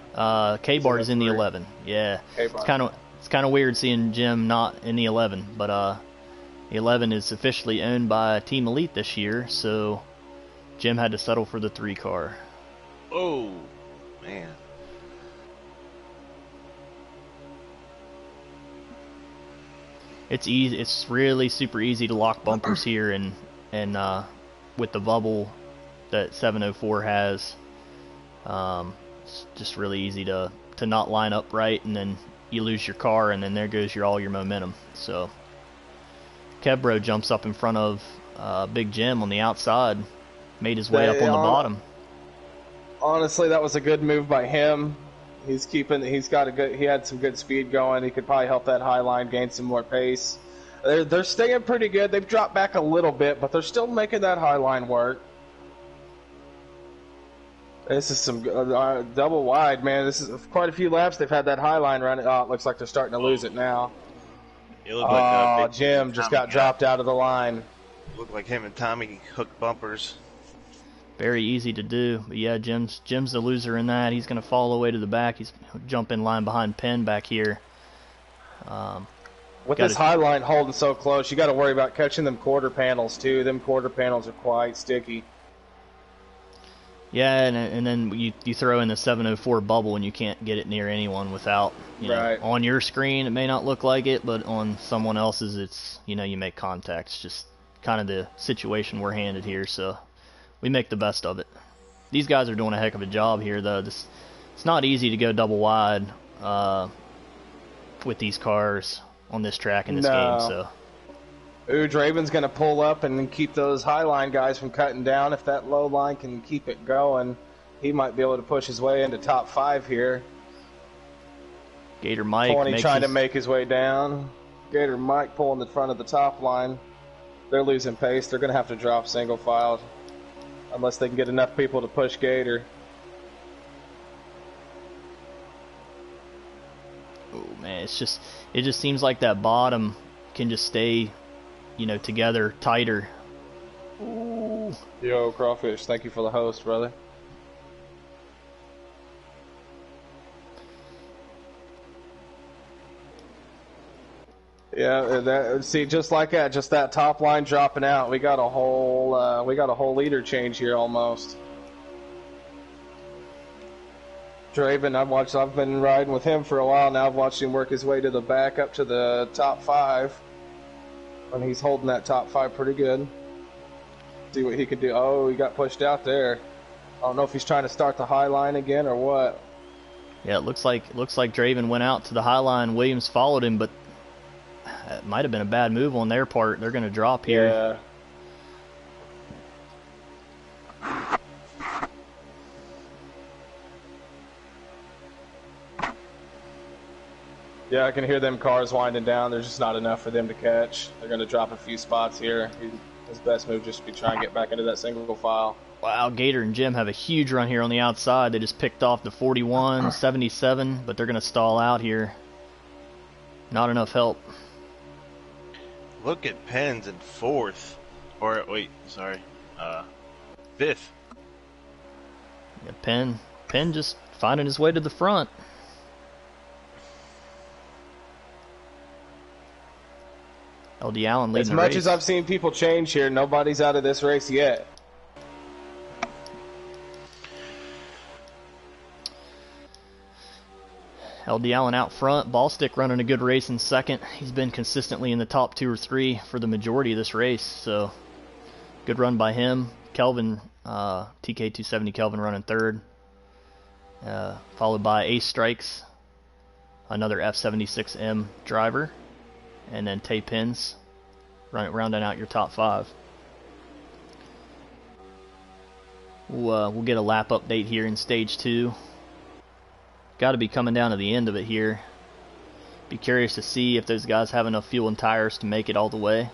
K-Bart is in the 11. Yeah, it's kind of weird seeing Jim not in the 11, but the 11 is officially owned by Team Elite this year, so Jim had to settle for the 3 car. Oh, man. It's easy. It's really super easy to lock bumpers here, and with the bubble that 704 has, it's just really easy to not line up right, and then you lose your car, and then there goes all your momentum. So Kebro jumps up in front of Big Jim on the outside, made his way up on the bottom. Honestly, that was a good move by him. He had some good speed going. He could probably help that high line gain some more pace. They're staying pretty good. They've dropped back a little bit, but they're still making that high line work. This is some double wide, man. This is quite a few laps. They've had that high line running. Oh, it looks like they're starting to lose it now. It looked like Jim just got dropped out of the line. Looked like him and Tommy hooked bumpers. Very easy to do, but yeah, Jim's the loser in that. He's going to fall away to the back. He's jump in line behind Penn back here. With this high line holding so close, you got to worry about catching them quarter panels too. Them quarter panels are quite sticky. Yeah, and then you throw in the 704 bubble and you can't get it near anyone without, right. On your screen it may not look like it, but on someone else's it's, you make contact. It's just kind of the situation we're handed here, so we make the best of it. These guys are doing a heck of a job here, though. It's not easy to go double wide with these cars on this track in this game. So, Draven's going to pull up and keep those high line guys from cutting down. If that low line can keep it going, he might be able to push his way into top 5 here. Gator Mike 20 trying to make his way down. Gator Mike pulling the front of the top line. They're losing pace. They're going to have to drop single file unless they can get enough people to push Gator. Oh man, it just seems like that bottom can just stay, together tighter. Ooh. Yo, Crawfish, thank you for the host, brother. Yeah, just like that, just that top line dropping out. We got a whole leader change here almost. Draven, I've been riding with him for a while now. I've watched him work his way to the back up to the top 5. And he's holding that top 5 pretty good. See what he could do. Oh, he got pushed out there. I don't know if he's trying to start the high line again or what. Yeah, it looks like Draven went out to the high line. Williams followed him, but it might have been a bad move on their part. They're going to drop here. Yeah. Yeah, I can hear them cars winding down. There's just not enough for them to catch. They're going to drop a few spots here. His best move just to be trying to get back into that single file. Wow, Gator and Jim have a huge run here on the outside. They just picked off the 41, 77, but they're going to stall out here. Not enough help. Look at Penn's in 4th. Or, wait, sorry. 5th. Yeah, Penn just finding his way to the front. LD Allen leading the race. As much as I've seen people change here, nobody's out of this race yet. LD Allen out front. Ballstick running a good race in second. He's been consistently in the top 2 or 3 for the majority of this race. So, good run by him. Kelvin, TK270 Kelvin running third. Followed by Ace Strikes, another F76M driver. And then Tay Pins rounding out your top 5. We'll get a lap update here in stage 2. Got to be coming down to the end of it here. Be curious to see if those guys have enough fuel and tires to make it all the way.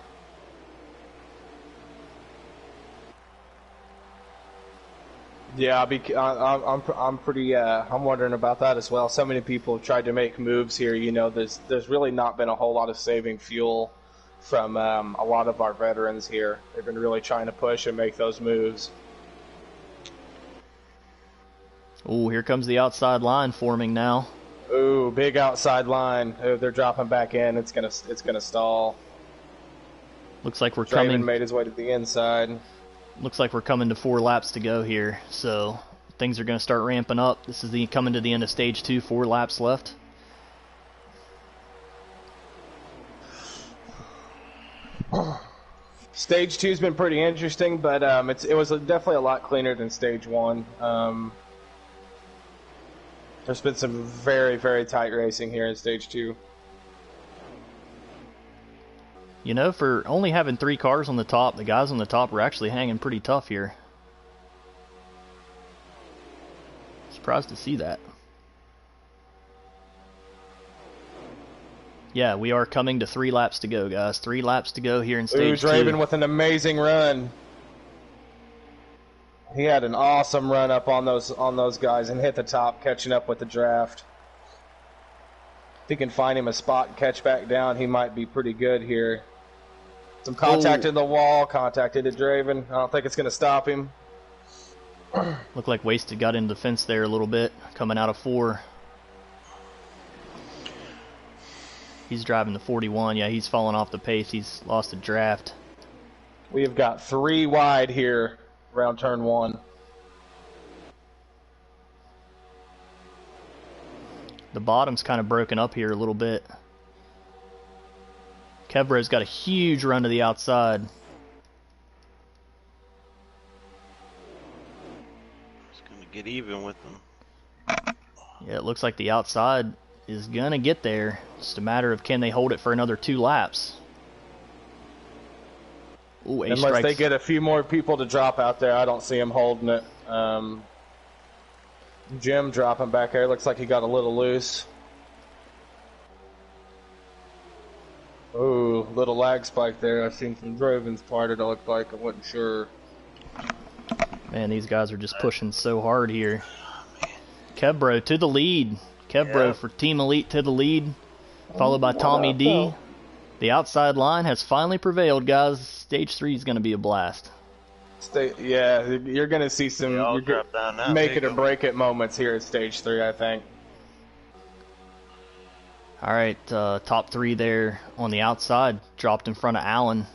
Yeah, I'm pretty. I'm wondering about that as well. So many people have tried to make moves here. You know, there's really not been a whole lot of saving fuel from a lot of our veterans here. They've been really trying to push and make those moves. Oh, here comes the outside line forming now. Ooh, big outside line. Oh, they're dropping back in. It's gonna stall. Looks like we're Draven coming. made his way to the inside. Looks like we're coming to 4 laps to go here, so things are going to start ramping up. This is coming to the end of stage 2, 4 laps left. Stage 2's been pretty interesting, but it was definitely a lot cleaner than stage 1. There's been some very, very tight racing here in stage 2. You know, for only having 3 cars on the top, the guys on the top were actually hanging pretty tough here. Surprised to see that. Yeah, we are coming to 3 laps to go, guys. 3 laps to go here in stage 2. Draven with an amazing run. He had an awesome run up on those guys and hit the top, catching up with the draft. If he can find him a spot and catch back down, he might be pretty good here. Some contact in the wall, contact into Draven. I don't think it's going to stop him. Looked like Wasted got into the fence there a little bit, coming out of 4. He's driving the 41. Yeah, he's falling off the pace. He's lost a draft. We have got 3 wide here around turn 1. The bottom's kind of broken up here a little bit. Kevbra's got a huge run to the outside. It's going to get even with them. Yeah, it looks like the outside is going to get there. Just a matter of can they hold it for another 2 laps. Ooh, Unless they get a few more people to drop out there, I don't see him holding it. Jim dropping back there. Looks like he got a little loose. Ooh, little lag spike there. I've seen some Draven's parted, it looked like. I wasn't sure. Man, these guys are just pushing so hard here. Kevbro to the lead. Kevbro for Team Elite to the lead. Followed by Tommy D. The outside line has finally prevailed, guys. Stage 3 is going to be a blast. Yeah, you're going to see some make it or break it moments here at stage 3, I think. All right, top 3 there on the outside, dropped in front of Allen.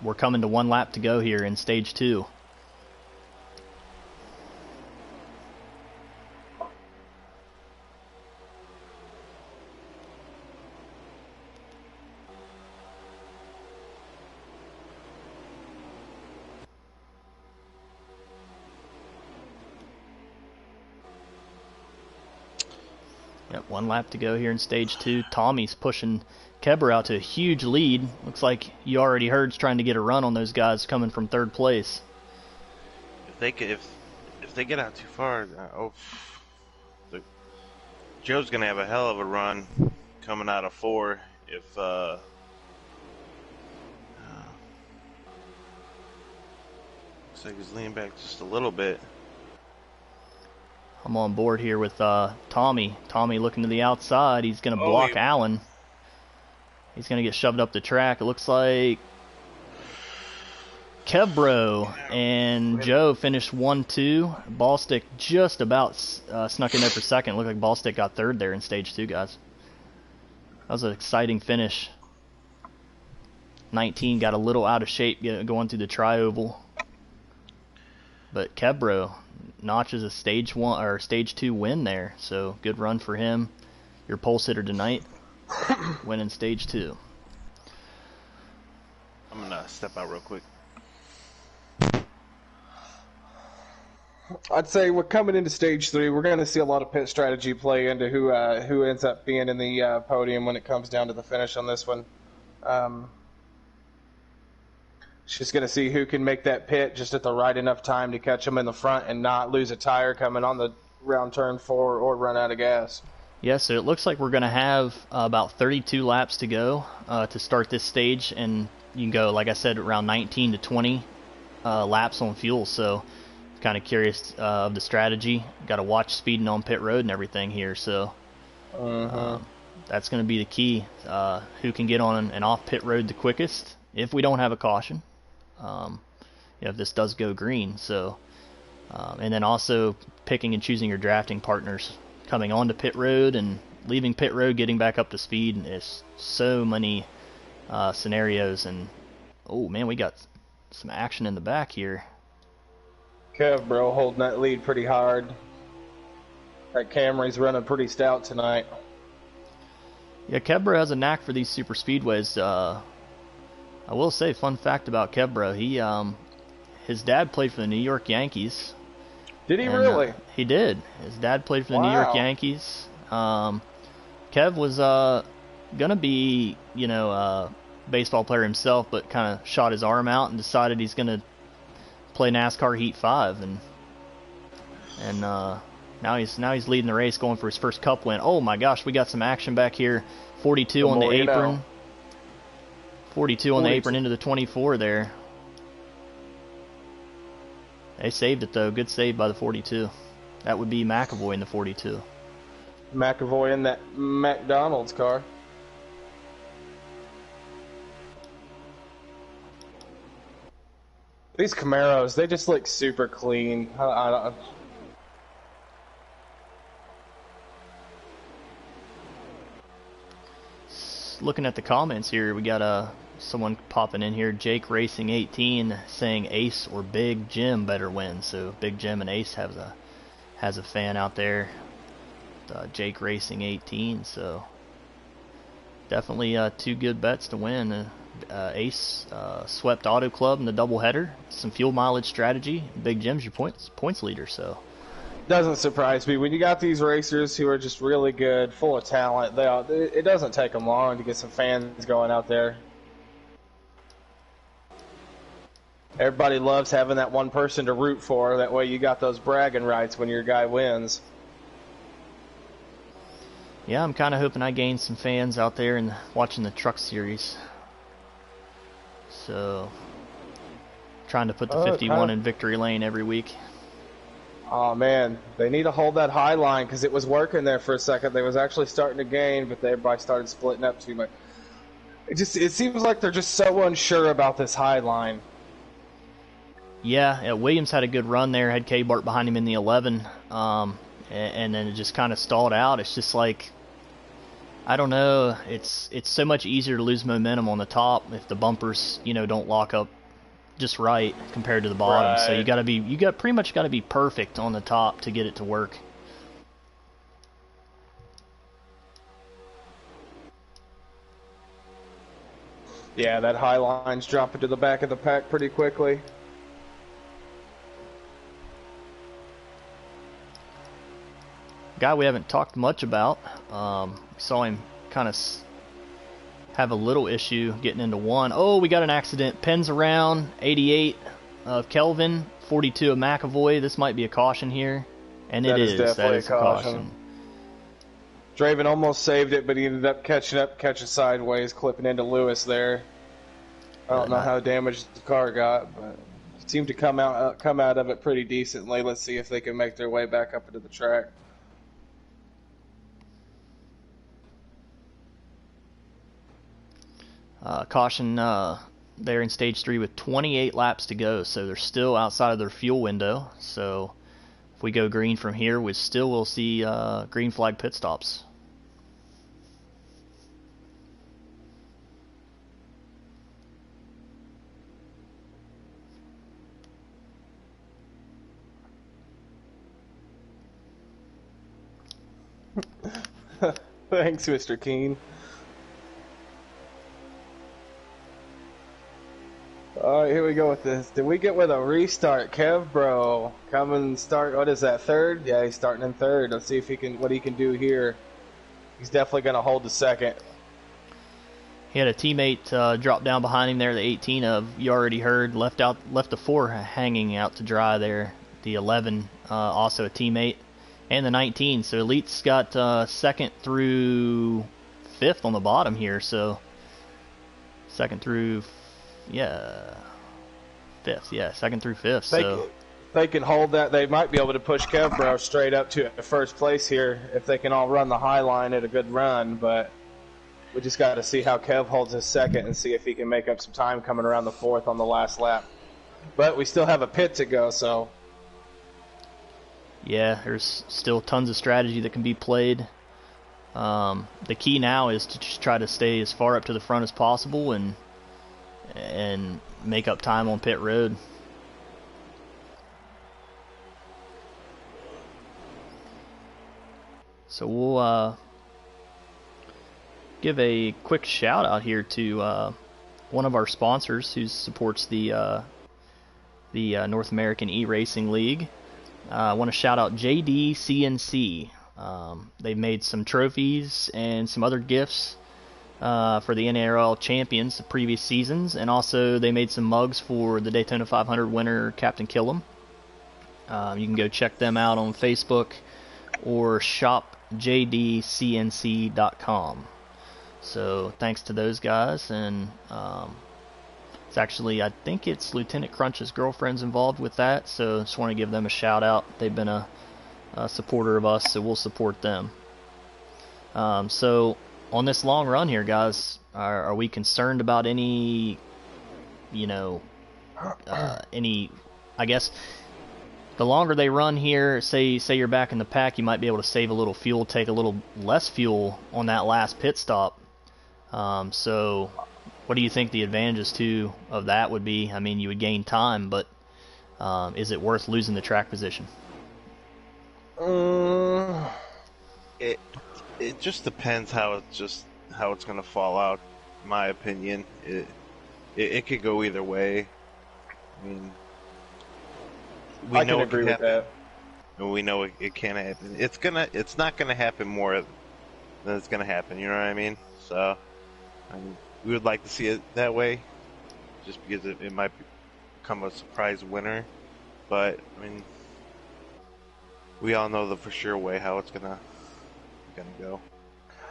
We're coming to 1 lap to go here in stage 2. Yep, 1 lap to go here in stage 2. Tommy's pushing Kebra out to a huge lead. Looks like You Already Hurd's trying to get a run on those guys coming from 3rd place. If they get out too far, Joe's gonna have a hell of a run. coming out of 4 if looks like he's leaning back just a little bit. I'm on board here with Tommy. Tommy looking to the outside. He's going to block Allen. He's going to get shoved up the track. It looks like Kevbro and Joe finished 1-2. Ballstick just about snuck in there for second. Looked like Ballstick got third there in stage 2, guys. That was an exciting finish. 19 got a little out of shape going through the tri-oval. But Kevbro notches a stage 1 or stage 2 win there, so good run for him. Your pole sitter tonight, winning stage 2. I'm gonna step out real quick. I'd say we're coming into stage 3. We're going to see a lot of pit strategy play into who ends up being in the podium when it comes down to the finish on this one. She's going to see who can make that pit just at the right enough time to catch them in the front and not lose a tire coming on the round turn 4 or run out of gas. Yeah, so it looks like we're going to have about 32 laps to go to start this stage, and you can go, like I said, around 19 to 20 laps on fuel, so kind of curious of the strategy. Got to watch speeding on pit road and everything here, so that's going to be the key. Who can get on and off pit road the quickest if we don't have a caution. If this does go green, so and then also picking and choosing your drafting partners coming onto pit road and leaving pit road, getting back up to speed. And there's so many scenarios, and oh man, we got some action in the back here. Kev, bro, holding that lead pretty hard. That Camry's running pretty stout tonight. Yeah, Kevbro has a knack for these super speedways. I will say, fun fact about Kevbro, his dad played for the New York Yankees. Did he really? He did. His dad played for the New York Yankees. Kev was gonna be, a baseball player himself, but kind of shot his arm out and decided he's gonna play NASCAR Heat 5, and now he's leading the race, going for his first Cup win. Oh my gosh, we got some action back here. 42 on the apron. 42 on the apron into the 24 there. They saved it though. Good save by the 42. That would be McAvoy in the 42. McAvoy in that McDonald's car. These Camaros, they just look super clean. Looking at the comments here, we got someone popping in here. Jake Racing 18 saying Ace or Big Jim better win. So Big Jim and Ace has a fan out there. Jake Racing 18. So definitely 2 good bets to win. Ace swept Auto Club in the doubleheader. Some fuel mileage strategy. Big Jim's your points leader. So doesn't surprise me when you got these racers who are just really good, full of talent. It doesn't take them long to get some fans going out there. Everybody loves having that one person to root for. That way you got those bragging rights when your guy wins. Yeah, I'm kind of hoping I gain some fans out there and watching the Truck Series. So, trying to put the 51 in victory lane every week. Oh man, they need to hold that high line because it was working there for a second. They was actually starting to gain, but everybody started splitting up too much. It seems like they're just so unsure about this high line. Yeah, Williams had a good run there. Had K-Bart behind him in the 11, and then it just kind of stalled out. It's just like, I don't know. It's so much easier to lose momentum on the top if the bumpers, don't lock up just right compared to the bottom. Right. So you pretty much got to be perfect on the top to get it to work. Yeah, that high line's dropping to the back of the pack pretty quickly. Guy we haven't talked much about. Saw him kind of have a little issue getting into one. Oh, we got an accident. Pens around. 88 of Kelvin. 42 of McAvoy. This might be a caution here. And it is. That is a caution. Draven almost saved it, but he ended up catching sideways, clipping into Lewis there. I don't know how damaged the car got, but it seemed to come out of it pretty decently. Let's see if they can make their way back up into the track. Caution there in stage 3 with 28 laps to go, so they're still outside of their fuel window. So if we go green from here, we still will see green flag pit stops. Thanks, Mr. Keen. All right, here we go with this. Did we get with a restart? Kev, bro, come and start. What is that, third? Yeah, he's starting in third. Let's see if what he can do here. He's definitely going to hold the second. He had a teammate drop down behind him there, the 18 of You Already Heard, left the 4 hanging out to dry there. The 11, also a teammate, and the 19. So Elite's got second through 5th on the bottom here. So second through 5th, yeah, second through 5th. So they can hold that. They might be able to push Kevbro straight up to first place here if they can all run the high line at a good run. But we just got to see how Kev holds his second and see if he can make up some time coming around the 4th on the last lap. But we still have a pit to go, so yeah, there's still tons of strategy that can be played. The key now is to just try to stay as far up to the front as possible and make up time on pit road. So we'll give a quick shout out here to one of our sponsors who supports the North American eRacing League. I want to shout out JD They've made some trophies and some other gifts for the NARL champions of previous seasons, and also they made some mugs for the Daytona 500 winner Captain Killam. You can go check them out on Facebook or shopjdcnc.com. So thanks to those guys, and it's actually, I think it's Lieutenant Crunch's girlfriend's involved with that, so just want to give them a shout out. They've been a supporter of us, so we'll support them. So on this long run here, guys, are we concerned about any, I guess the longer they run here, say you're back in the pack, you might be able to save a little fuel, take a little less fuel on that last pit stop. So what do you think the advantages too of that would be? I mean, you would gain time, but is it worth losing the track position? It just depends how it's going to fall out. In my opinion, it could go either way. I mean, I can agree with that. And we know it can happen. It's not gonna happen more than it's gonna happen. You know what I mean? So, we would like to see it that way, just because it might become a surprise winner. But I mean, we all know the for sure way how it's gonna go.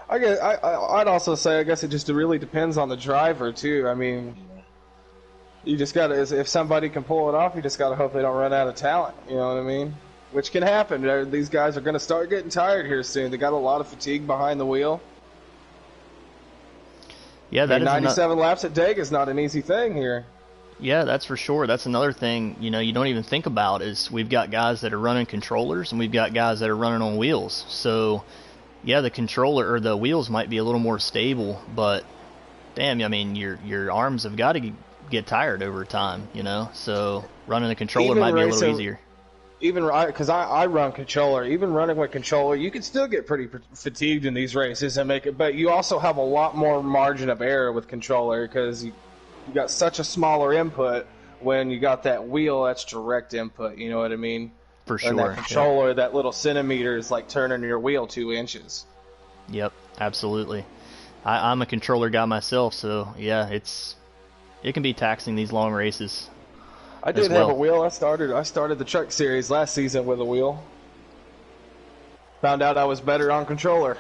I'd also say, I guess it just really depends on the driver too. I mean, you just gotta, if somebody can pull it off, you just gotta hope they don't run out of talent. You know what I mean? Which can happen. These guys are gonna start getting tired here soon. They got a lot of fatigue behind the wheel. Yeah, that 97 laps at Talladega is not an easy thing here. Yeah, that's for sure. That's another thing, you don't even think about is we've got guys that are running controllers and we've got guys that are running on wheels. So, yeah, the controller or the wheels might be a little more stable, but damn, I mean, your arms have got to get tired over time, So running the controller might be a little easier. Even because I run controller, even running with controller, you can still get pretty fatigued in these races and make it. But you also have a lot more margin of error with controller because you got such a smaller input when you got that wheel that's direct input. You know what I mean? For sure. And that controller, that little centimeter is like turning your wheel 2 inches. Yep, absolutely. I'm a controller guy myself, so yeah, it can be taxing these long races. I did have a wheel. I started the truck series last season with a wheel. Found out I was better on controller.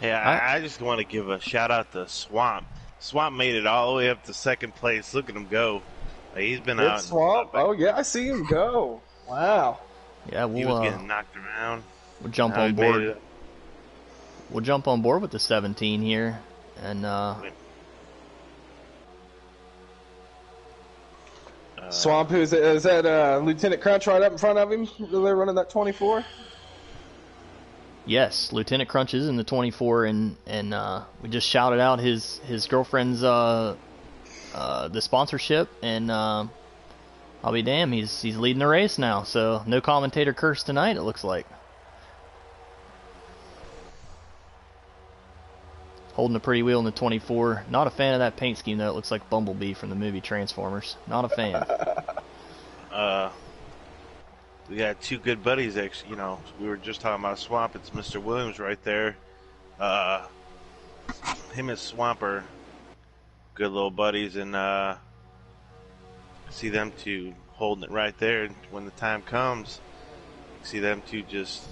Hey, I just want to give a shout out to Swamp. Swamp made it all the way up to second place. Look at him go. He's been out. Swamp. Oh yeah, I see him go. Wow. Yeah, he was getting knocked around. We'll jump on board. We'll jump on board with the 17 here, and Swamp, is that Lieutenant Crunch right up in front of him? They're running that 24. Yes, Lieutenant Crunch is in the 24, and we just shouted out his girlfriend's the sponsorship, and I'll be damned, he's leading the race now. So no commentator curse tonight, it looks like. Holding a pretty wheel in the 24. Not a fan of that paint scheme though. It looks like Bumblebee from the movie Transformers. Not a fan. We got two good buddies, actually. You know, we were just talking about Swamp. It's Mr. Williams right there. Him and Swamp are good little buddies, and see them two holding it right there. And when the time comes, see them two just.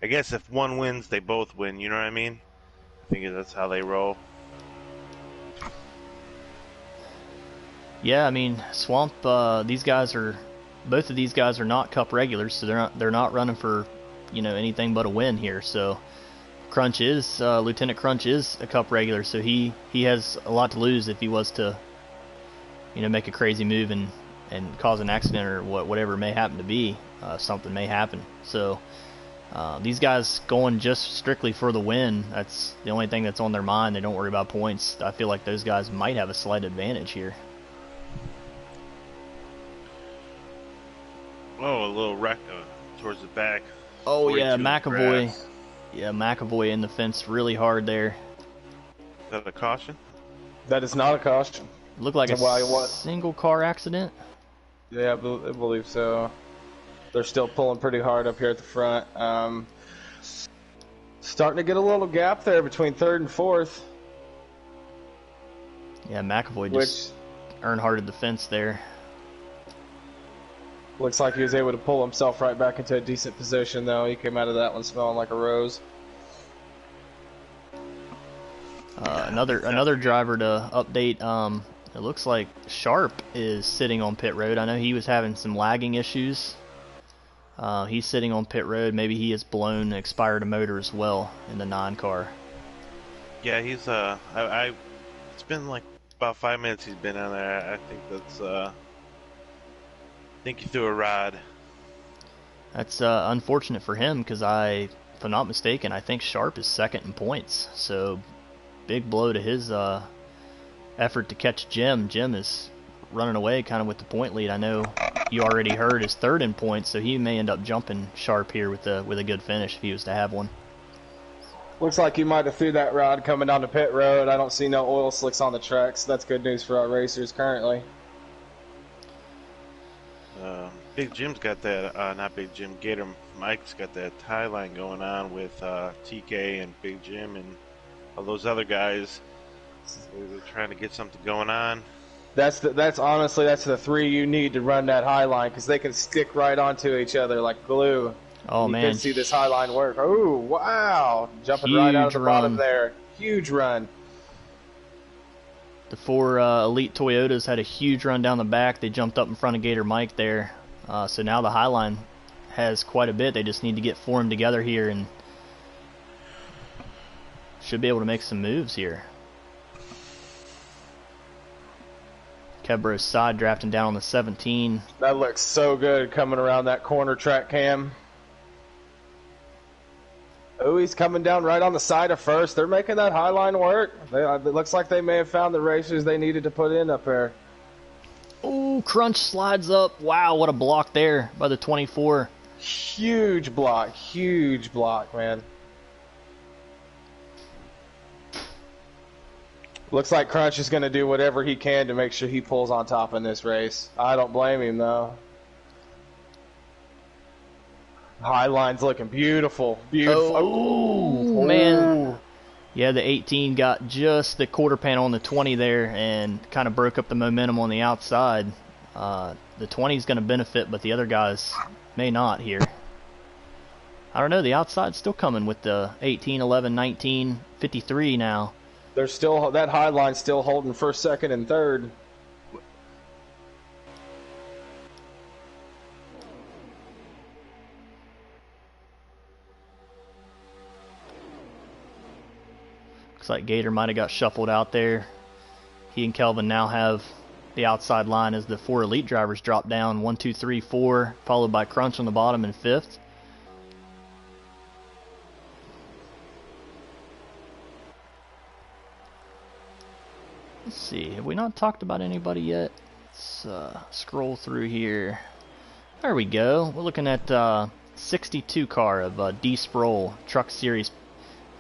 I guess if one wins, they both win. You know what I mean? I think that's how they roll. Yeah, I mean, Swamp. Both of these guys are not Cup regulars, so they're not running for, anything but a win here. So, Lieutenant Crunch is a Cup regular, so he has a lot to lose if he was to, make a crazy move and cause an accident or whatever may happen to be. Something may happen. So. These guys going just strictly for the win, that's the only thing that's on their mind. They don't worry about points. I feel like those guys might have a slight advantage here. Oh, a little wreck towards the back. Oh yeah, McAvoy. Yeah, McAvoy in the fence really hard there. Is that a caution? That is not a caution. Looked like a single car accident. Yeah, I believe so. They're still pulling pretty hard up here at the front. Starting to get a little gap there between third and fourth. Yeah, McAvoy just earnhardted the fence there. Looks like he was able to pull himself right back into a decent position, though. He came out of that one smelling like a rose. Another driver to update. It looks like Sharp is sitting on pit road. I know he was having some lagging issues. He's sitting on pit road. Maybe he has expired a motor as well in the 9 car. Yeah, he's it's been like about 5 minutes he's been on there. I think that's I think he threw a rod. That's unfortunate for him because if I'm not mistaken, I think Sharp is second in points. So big blow to his effort to catch Jim. Jim is running away kind of with the point lead. I know youalreadyhurd is third in points, so he may end up jumping Sharp here with a good finish if he was to have one. Looks like he might have threw that rod coming down the pit road. I don't see no oil slicks on the track, so that's good news for our racers currently. Big Jim's got that, not Big Jim, Gator Mike's got that tie line going on with TK and Big Jim and all those other guys. They're trying to get something going on. That's honestly the three you need to run that high line because they can stick right onto each other like glue. Oh man! You can see this high line work. Oh wow! Jumping right out of the bottom there. Huge run. The 4 elite Toyotas had a huge run down the back. They jumped up in front of Gator Mike there. So now the high line has quite a bit. They just need to get formed together here and should be able to make some moves here. Kebro's side drafting down on the 17. That looks so good coming around that corner track cam. Oh, he's coming down right on the side of first. They're making that high line work. It looks like they may have found the racers they needed to put in up there. Oh, Crunch slides up. Wow, what a block there by the 24. Huge block, man. Looks like Crunch is going to do whatever he can to make sure he pulls on top in this race. I don't blame him, though. High line's looking beautiful. Oh, man. Yeah, the 18 got just the quarter panel on the 20 there and kind of broke up the momentum on the outside. The 20 is going to benefit, but the other guys may not here. I don't know. The outside's still coming with the 18, 11, 19, 53 now. They're still, that high line's still holding first, second, and third. Looks like Gator might have got shuffled out there. He and Kelvin now have the outside line as the 4 elite drivers drop down. 1, 2, 3, 4, followed by Crunch on the bottom in 5th. Let's see, have we not talked about anybody yet? Let's scroll through here. There we go. We're looking at 62 car of D. Sproul, Truck Series.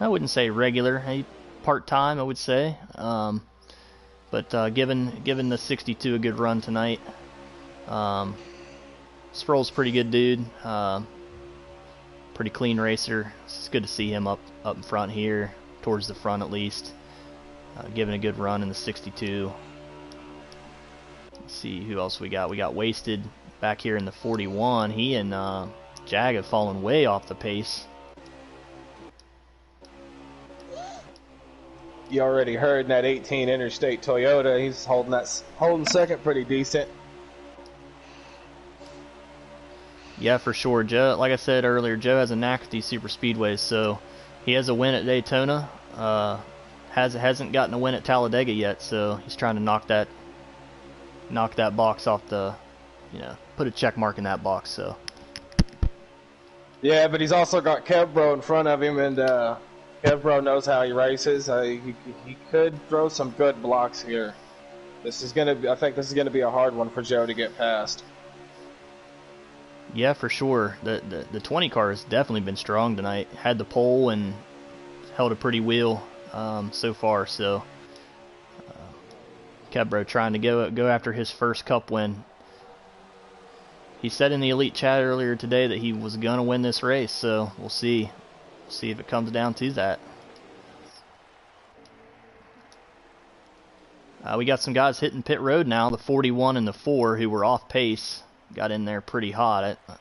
I wouldn't say regular, part-time I would say. But given the 62 a good run tonight. Sproul's a pretty good dude. Pretty clean racer. It's good to see him up in front here, towards the front at least. Giving a good run in the 62. Let's see who else we got. We got Wasted back here in the 41. He and Jag have fallen way off the pace. You already heard in that 18 Interstate Toyota. He's holding second pretty decent. Yeah, for sure. Joe, like I said earlier, Joe has a knack with these super speedways, so he has a win at Daytona. Hasn't gotten a win at Talladega yet, so he's trying to knock that box off the, put a check mark in that box. So. Yeah, but he's also got Kevbro in front of him, and Kevbro knows how he races. He could throw some good blocks here. I think this is gonna be a hard one for Joe to get past. Yeah, for sure. The 20 car has definitely been strong tonight. Had the pole and held a pretty wheel so far. So Kevbro trying to go after his first Cup win. He said in the Elite chat earlier today that he was gonna win this race. So we'll see. See if it comes down to that. We got some guys hitting pit road now. The 41 and the 4 who were off pace got in there pretty hot. I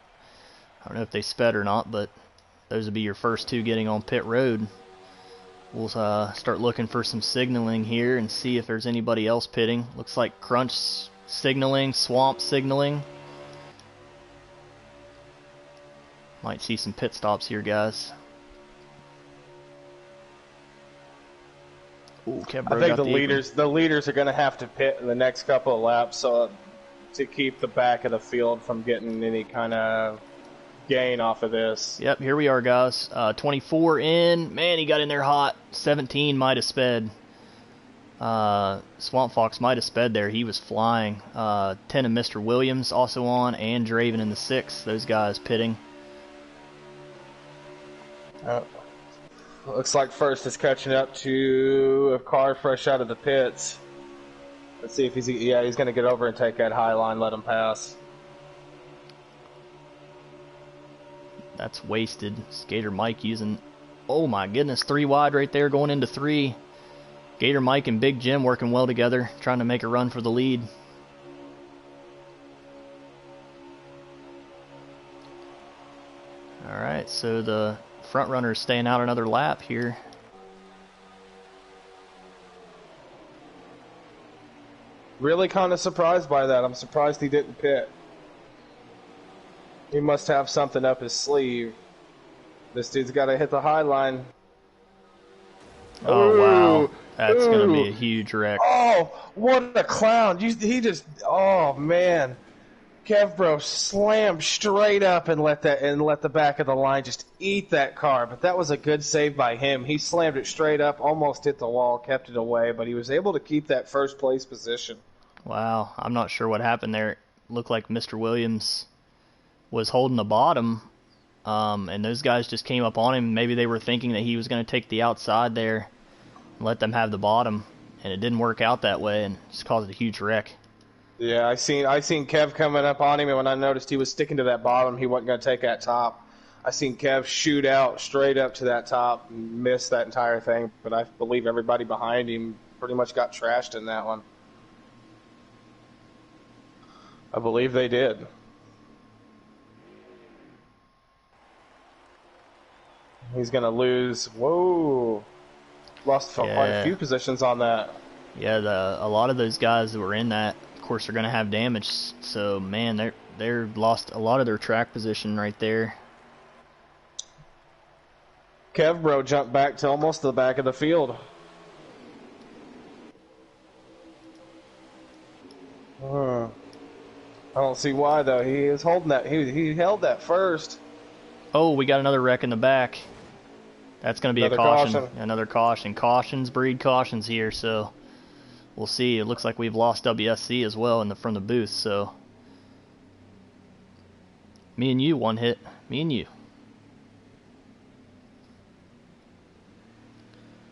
don't know if they sped or not, but those would be your first 2 getting on pit road. We'll start looking for some signaling here and see if there's anybody else pitting. Looks like Crunch signaling, Swamp signaling. Might see some pit stops here, guys. Ooh, I think the leaders are going to have to pit in the next couple of laps to keep the back of the field from getting any kind of gain off of this. Yep, here we are, guys. 24 in. Man, he got in there hot. 17 might have sped. Swamp Fox might have sped there. He was flying. 10 of Mr. Williams also on, and Draven in the 6. Those guys pitting. Looks like first is catching up to a car fresh out of the pits. Let's see if he's going to get over and take that high line, let him pass. That's Wasted. Gator Mike using, oh my goodness, 3 wide right there going into 3. Gator Mike and Big Jim working well together, trying to make a run for the lead. Alright, so the front runner is staying out another lap here. Really kind of surprised by that. I'm surprised he didn't pit. He must have something up his sleeve. This dude's got to hit the high line. Oh, wow. That's going to be a huge wreck. Oh, what a clown. Oh, man. Kevbro slammed straight up and let the back of the line just eat that car. But that was a good save by him. He slammed it straight up, almost hit the wall, kept it away, but he was able to keep that first place position. Wow, I'm not sure what happened there. It looked like Mr. Williams was holding the bottom, and those guys just came up on him. Maybe they were thinking that he was going to take the outside there and let them have the bottom, and it didn't work out that way, and just caused a huge wreck. Yeah, I seen Kev coming up on him, and when I noticed he was sticking to that bottom, he wasn't going to take that top. I seen Kev shoot out straight up to that top and miss that entire thing, but I believe everybody behind him pretty much got trashed in that one. I believe they did. He's going to lose. Whoa. Lost quite a few positions on that. Yeah, a lot of those guys that were in that, of course, are going to have damage. So, man, they're lost a lot of their track position right there. Kevbro jumped back to almost the back of the field. I don't see why, though. He is holding that. He held that first. Oh, we got another wreck in the back. That's going to be a caution. Another caution. Cautions breed cautions here, so we'll see. It looks like we've lost WSC as well from the booth, so me and you, one hit. Me and you.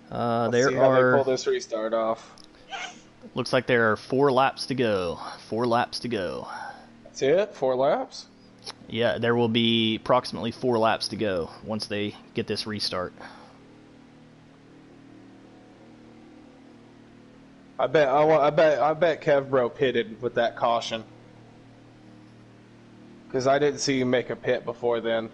Let's see how they pull this restart off. Looks like there are 4 laps to go. 4 laps to go. That's it? 4 laps? Yeah, there will be approximately 4 laps to go once they get this restart. I bet Kevbro pitted with that caution. Because I didn't see him make a pit before then.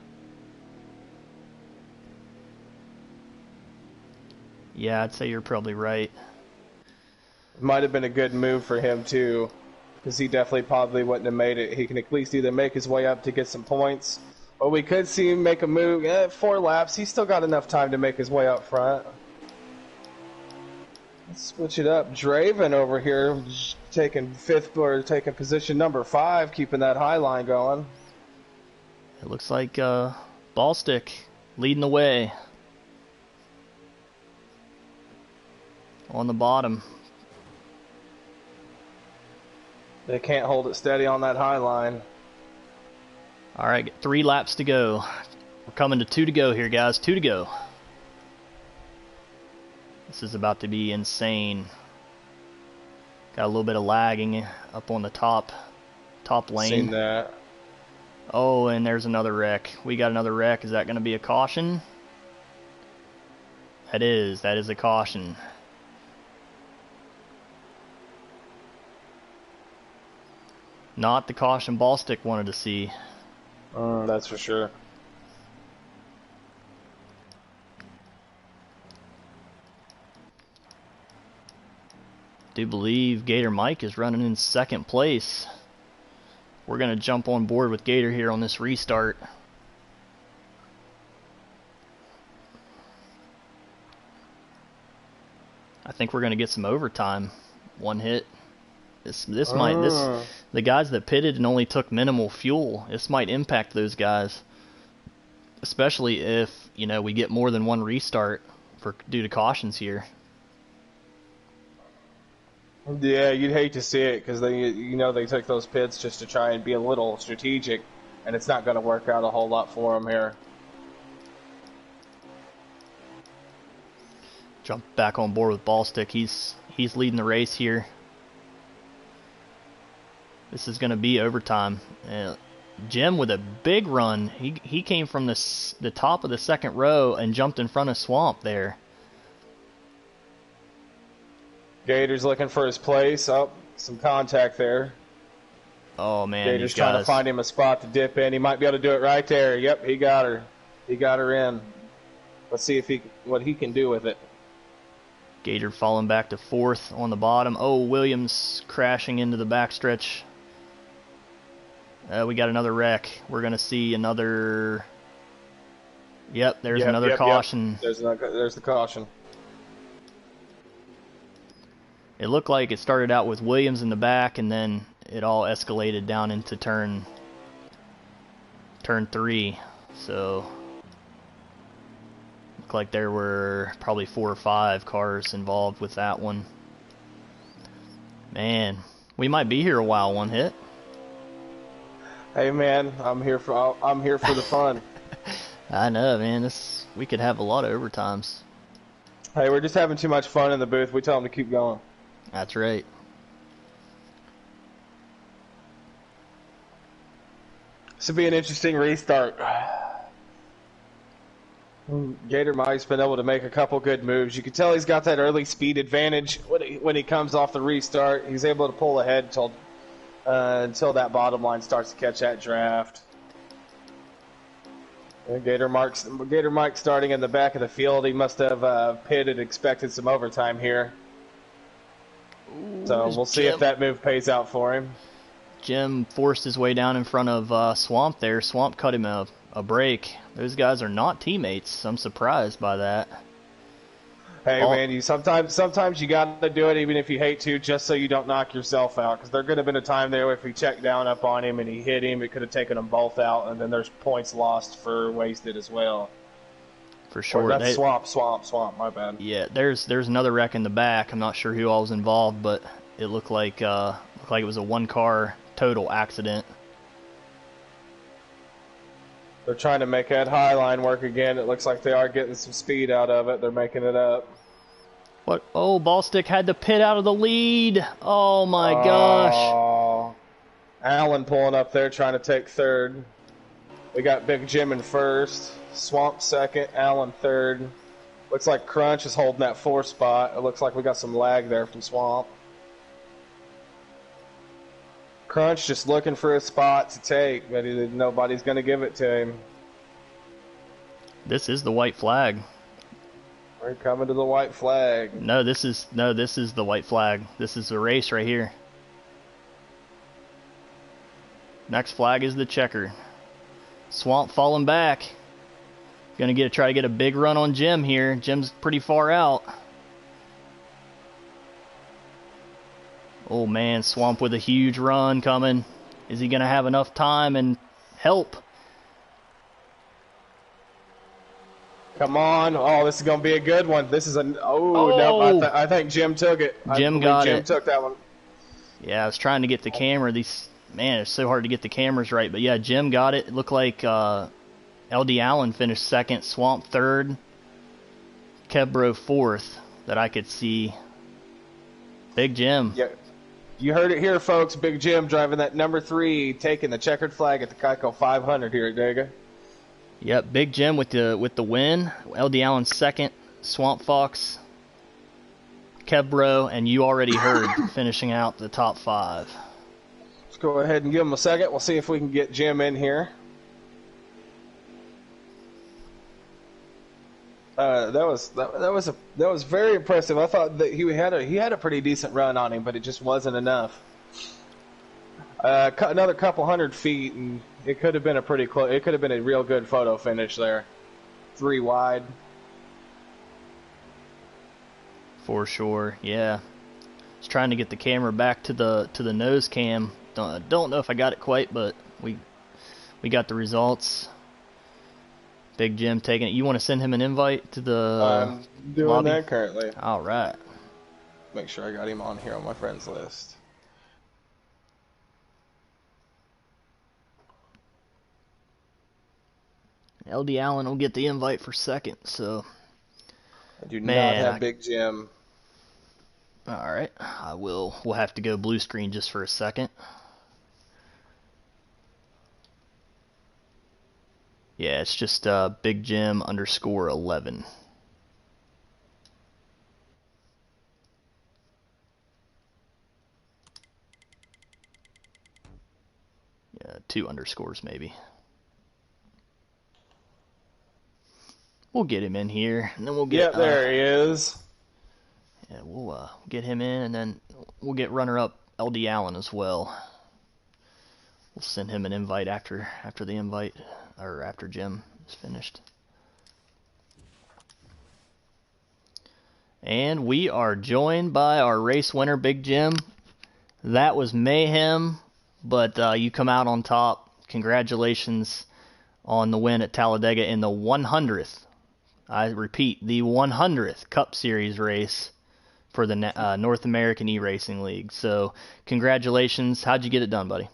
Yeah, I'd say you're probably right. It might have been a good move for him, too. Because he definitely probably wouldn't have made it. He can at least either make his way up to get some points, or we could see him make a move. 4 laps, he's still got enough time to make his way up front. Let's switch it up. Draven over here taking position number 5, keeping that high line going. It looks like Ballstick leading the way on the bottom. They can't hold it steady on that high line. All right, 3 laps to go. We're coming to 2 to go here, guys. 2 to go. This is about to be insane. Got a little bit of lagging up on the top lane. Seen that. Oh, and there's another wreck. We got another wreck. Is that going to be a caution? That is a caution. Not the caution Ballstick wanted to see. That's for sure. Do believe Gator Mike is running in 2nd place. We're going to jump on board with Gator here on this restart. I think we're going to get some overtime. 1 hit. The guys that pitted and only took minimal fuel, this might impact those guys, especially if we get more than 1 restart due to cautions here. Yeah, you'd hate to see it because they took those pits just to try and be a little strategic, and it's not going to work out a whole lot for them here. Jump back on board with Ballstick. He's leading the race here. This is going to be overtime. Jim with a big run. He came from the top of the 2nd row and jumped in front of Swamp there. Gator's looking for his place. Oh, some contact there. Oh, man. Gator's trying to find him a spot to dip in. He might be able to do it right there. Yep, he got her. He got her in. Let's see what he can do with it. Gator falling back to 4th on the bottom. Oh, Williams crashing into the backstretch. We got another wreck. We're going to see another... Yep, there's another caution. Yep. There's the caution. It looked like it started out with Williams in the back, and then it all escalated down into turn 3. So, looked like there were probably 4 or 5 cars involved with that one. Man, we might be here a while. 1 hit. Hey man, I'm here for the fun. I know, man. We could have a lot of overtimes. Hey, we're just having too much fun in the booth. We tell them to keep going. That's right. This will be an interesting restart. Gator Mike's been able to make a couple good moves. You can tell he's got that early speed advantage when he comes off the restart. He's able to pull ahead until that bottom line starts to catch that draft. Gator Mike starting in the back of the field. He must have pitted, expected some overtime here. Ooh, So we'll see if that move pays out for him. Jim forced his way down in front of Swamp there. Swamp cut him a break. Those guys are not teammates. I'm surprised by that. Hey, man, you sometimes you got to do it even if you hate to, just so you don't knock yourself out. Because there could have been a time there where if he checked down up on him and he hit him, it could have taken them both out, and then there's points lost for wasted as well. For sure. Or that's swamp, my bad. Yeah, there's another wreck in the back. I'm not sure who all was involved, but it looked like it was a one-car total accident. They're trying to make that high line work again. It looks like they are getting some speed out of it. They're making it up. What? Oh, Ballstick had to pit out of the lead. Oh, my gosh. Allen pulling up there trying to take third. We got Big Jim in first. Swamp second. Allen third. Looks like Crunch is holding that fourth spot. It looks like we got some lag there from Swamp. Crunch just looking for a spot to take, but nobody's going to give it to him. This is the white flag. We're coming to the white flag. No, this is the white flag. This is the race right here. Next flag is the checker. Swamp falling back. Gonna try to get a big run on Jim here. Jim's pretty far out. Oh man, Swamp with a huge run coming. Is he gonna have enough time and help? Come on. Oh, this is going to be a good one. This is no, I think Jim took it. Jim took that one. Yeah, I was trying to get the camera. Man, it's so hard to get the cameras right. But yeah, Jim got it. It looked like LD Allen finished second, Swamp third, Kebro fourth that I could see. Big Jim. Yeah. You heard it here, folks. Big Jim driving that number 3, taking the checkered flag at the Keiko 500 here at Dega. Yep, Big Jim with the win. LD Allen second, Swamp Fox, Kebro, and You Already Heard finishing out the top 5. Let's go ahead and give him a second. We'll see if we can get Jim in here. That was very impressive. I thought that he had a pretty decent run on him, but it just wasn't enough. Another couple hundred feet, and it could have been a pretty close. It could have been a real good photo finish there. 3 wide. For sure, yeah. Just trying to get the camera back to the nose cam. Don't know if I got it quite, but we got the results. Big Jim taking it. You want to send him an invite to the I'm doing lobby? that currently. All right. Make sure I got him on here on my friends list. LD Allen will get the invite for second, so. I do not have Big Jim. All right, we'll have to go blue screen just for a second. Yeah, it's just Big Jim _11. Yeah, 2 underscores maybe. We'll get him in here, and then we'll get. Yep, there he is. Yeah, we'll get him in, and then we'll get runner-up LD Allen as well. We'll send him an invite after the invite, or after Jim is finished. And we are joined by our race winner, Big Jim. That was mayhem, but you come out on top. Congratulations on the win at Talladega in the 100th. I repeat, the 100th Cup Series race for the North American eRacing League. So, congratulations. How'd you get it done, buddy?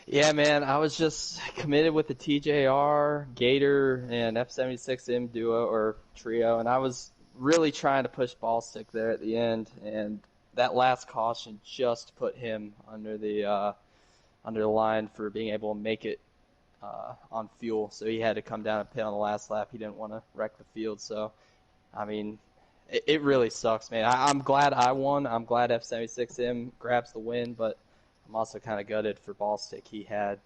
Yeah, man, I was just committed with the TJR, Gator, and F76M duo or trio, and I was really trying to push Ballstick there at the end, and that last caution just put him under the line for being able to make it on fuel, so he had to come down and pit on the last lap. He didn't want to wreck the field, so, I mean, it really sucks, man. I'm glad I won. I'm glad F76M grabs the win, but I'm also kind of gutted for Ballstick. He had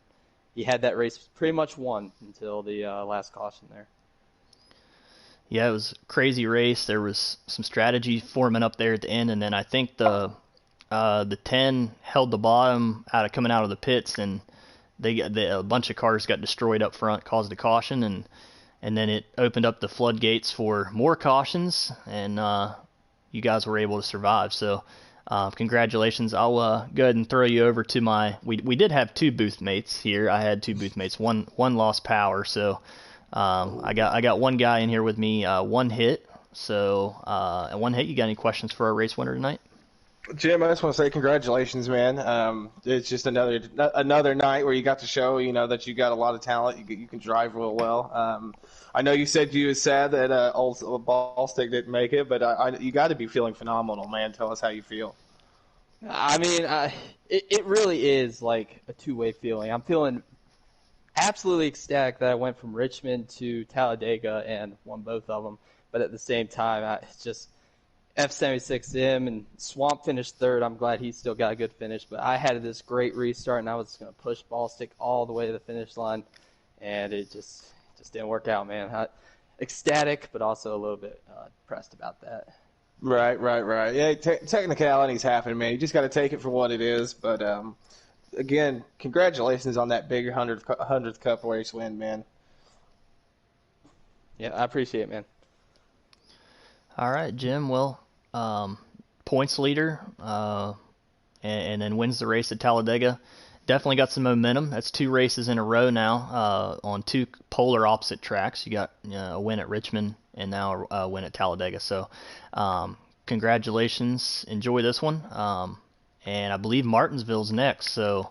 he had that race pretty much won until the last caution there. Yeah, it was a crazy race. There was some strategy forming up there at the end, and then I think the 10 held the bottom coming out of the pits, and a bunch of cars got destroyed up front, caused a caution, and then it opened up the floodgates for more cautions, and you guys were able to survive. So congratulations. I'll go ahead and throw you over to we did have 2 booth mates here. I had 2 booth mates. One lost power, so I got one guy in here with me, one hit. So and one hit. You got any questions for our race winner tonight? Jim, I just want to say congratulations, man. It's just another night where you got to show, that you got a lot of talent. You can drive real well. I know you said you was sad that old Ballstick didn't make it, but you got to be feeling phenomenal, man. Tell us how you feel. I mean, it really is like a two-way feeling. I'm feeling absolutely ecstatic that I went from Richmond to Talladega and won both of them. But at the same time, it's just F76M and Swamp finished third. I'm glad he still got a good finish. But I had this great restart, and I was going to push Ballstick all the way to the finish line, and it just didn't work out, man. Ecstatic, but also a little bit depressed about that. Right. Yeah, technicalities happen, man. You just got to take it for what it is. But again, congratulations on that big 100th Cup race win, man. Yeah, I appreciate it, man. All right, Jim. Well, points leader, and then wins the race at Talladega. Definitely got some momentum. That's 2 races in a row now on 2 polar opposite tracks. You got a win at Richmond and now a win at Talladega. So congratulations. Enjoy this one. And I believe Martinsville's next. So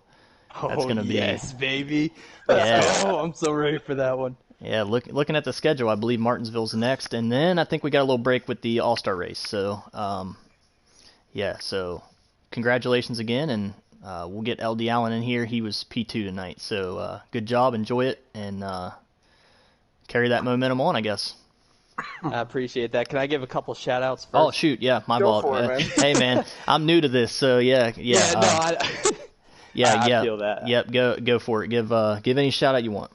that's going to be... yes, baby. Let's go. I'm so ready for that one. Yeah, looking at the schedule, I believe Martinsville's next. And then I think we got a little break with the All-Star race. So, so congratulations again, and we'll get LD Allen in here. He was P2 tonight, so good job. Enjoy it, and carry that momentum on, I guess. I appreciate that. Can I give a couple shout-outs first? Oh, shoot, yeah, my fault. Hey, man, I'm new to this, so yeah. I feel that. Yep, go for it. Give any shout-out you want.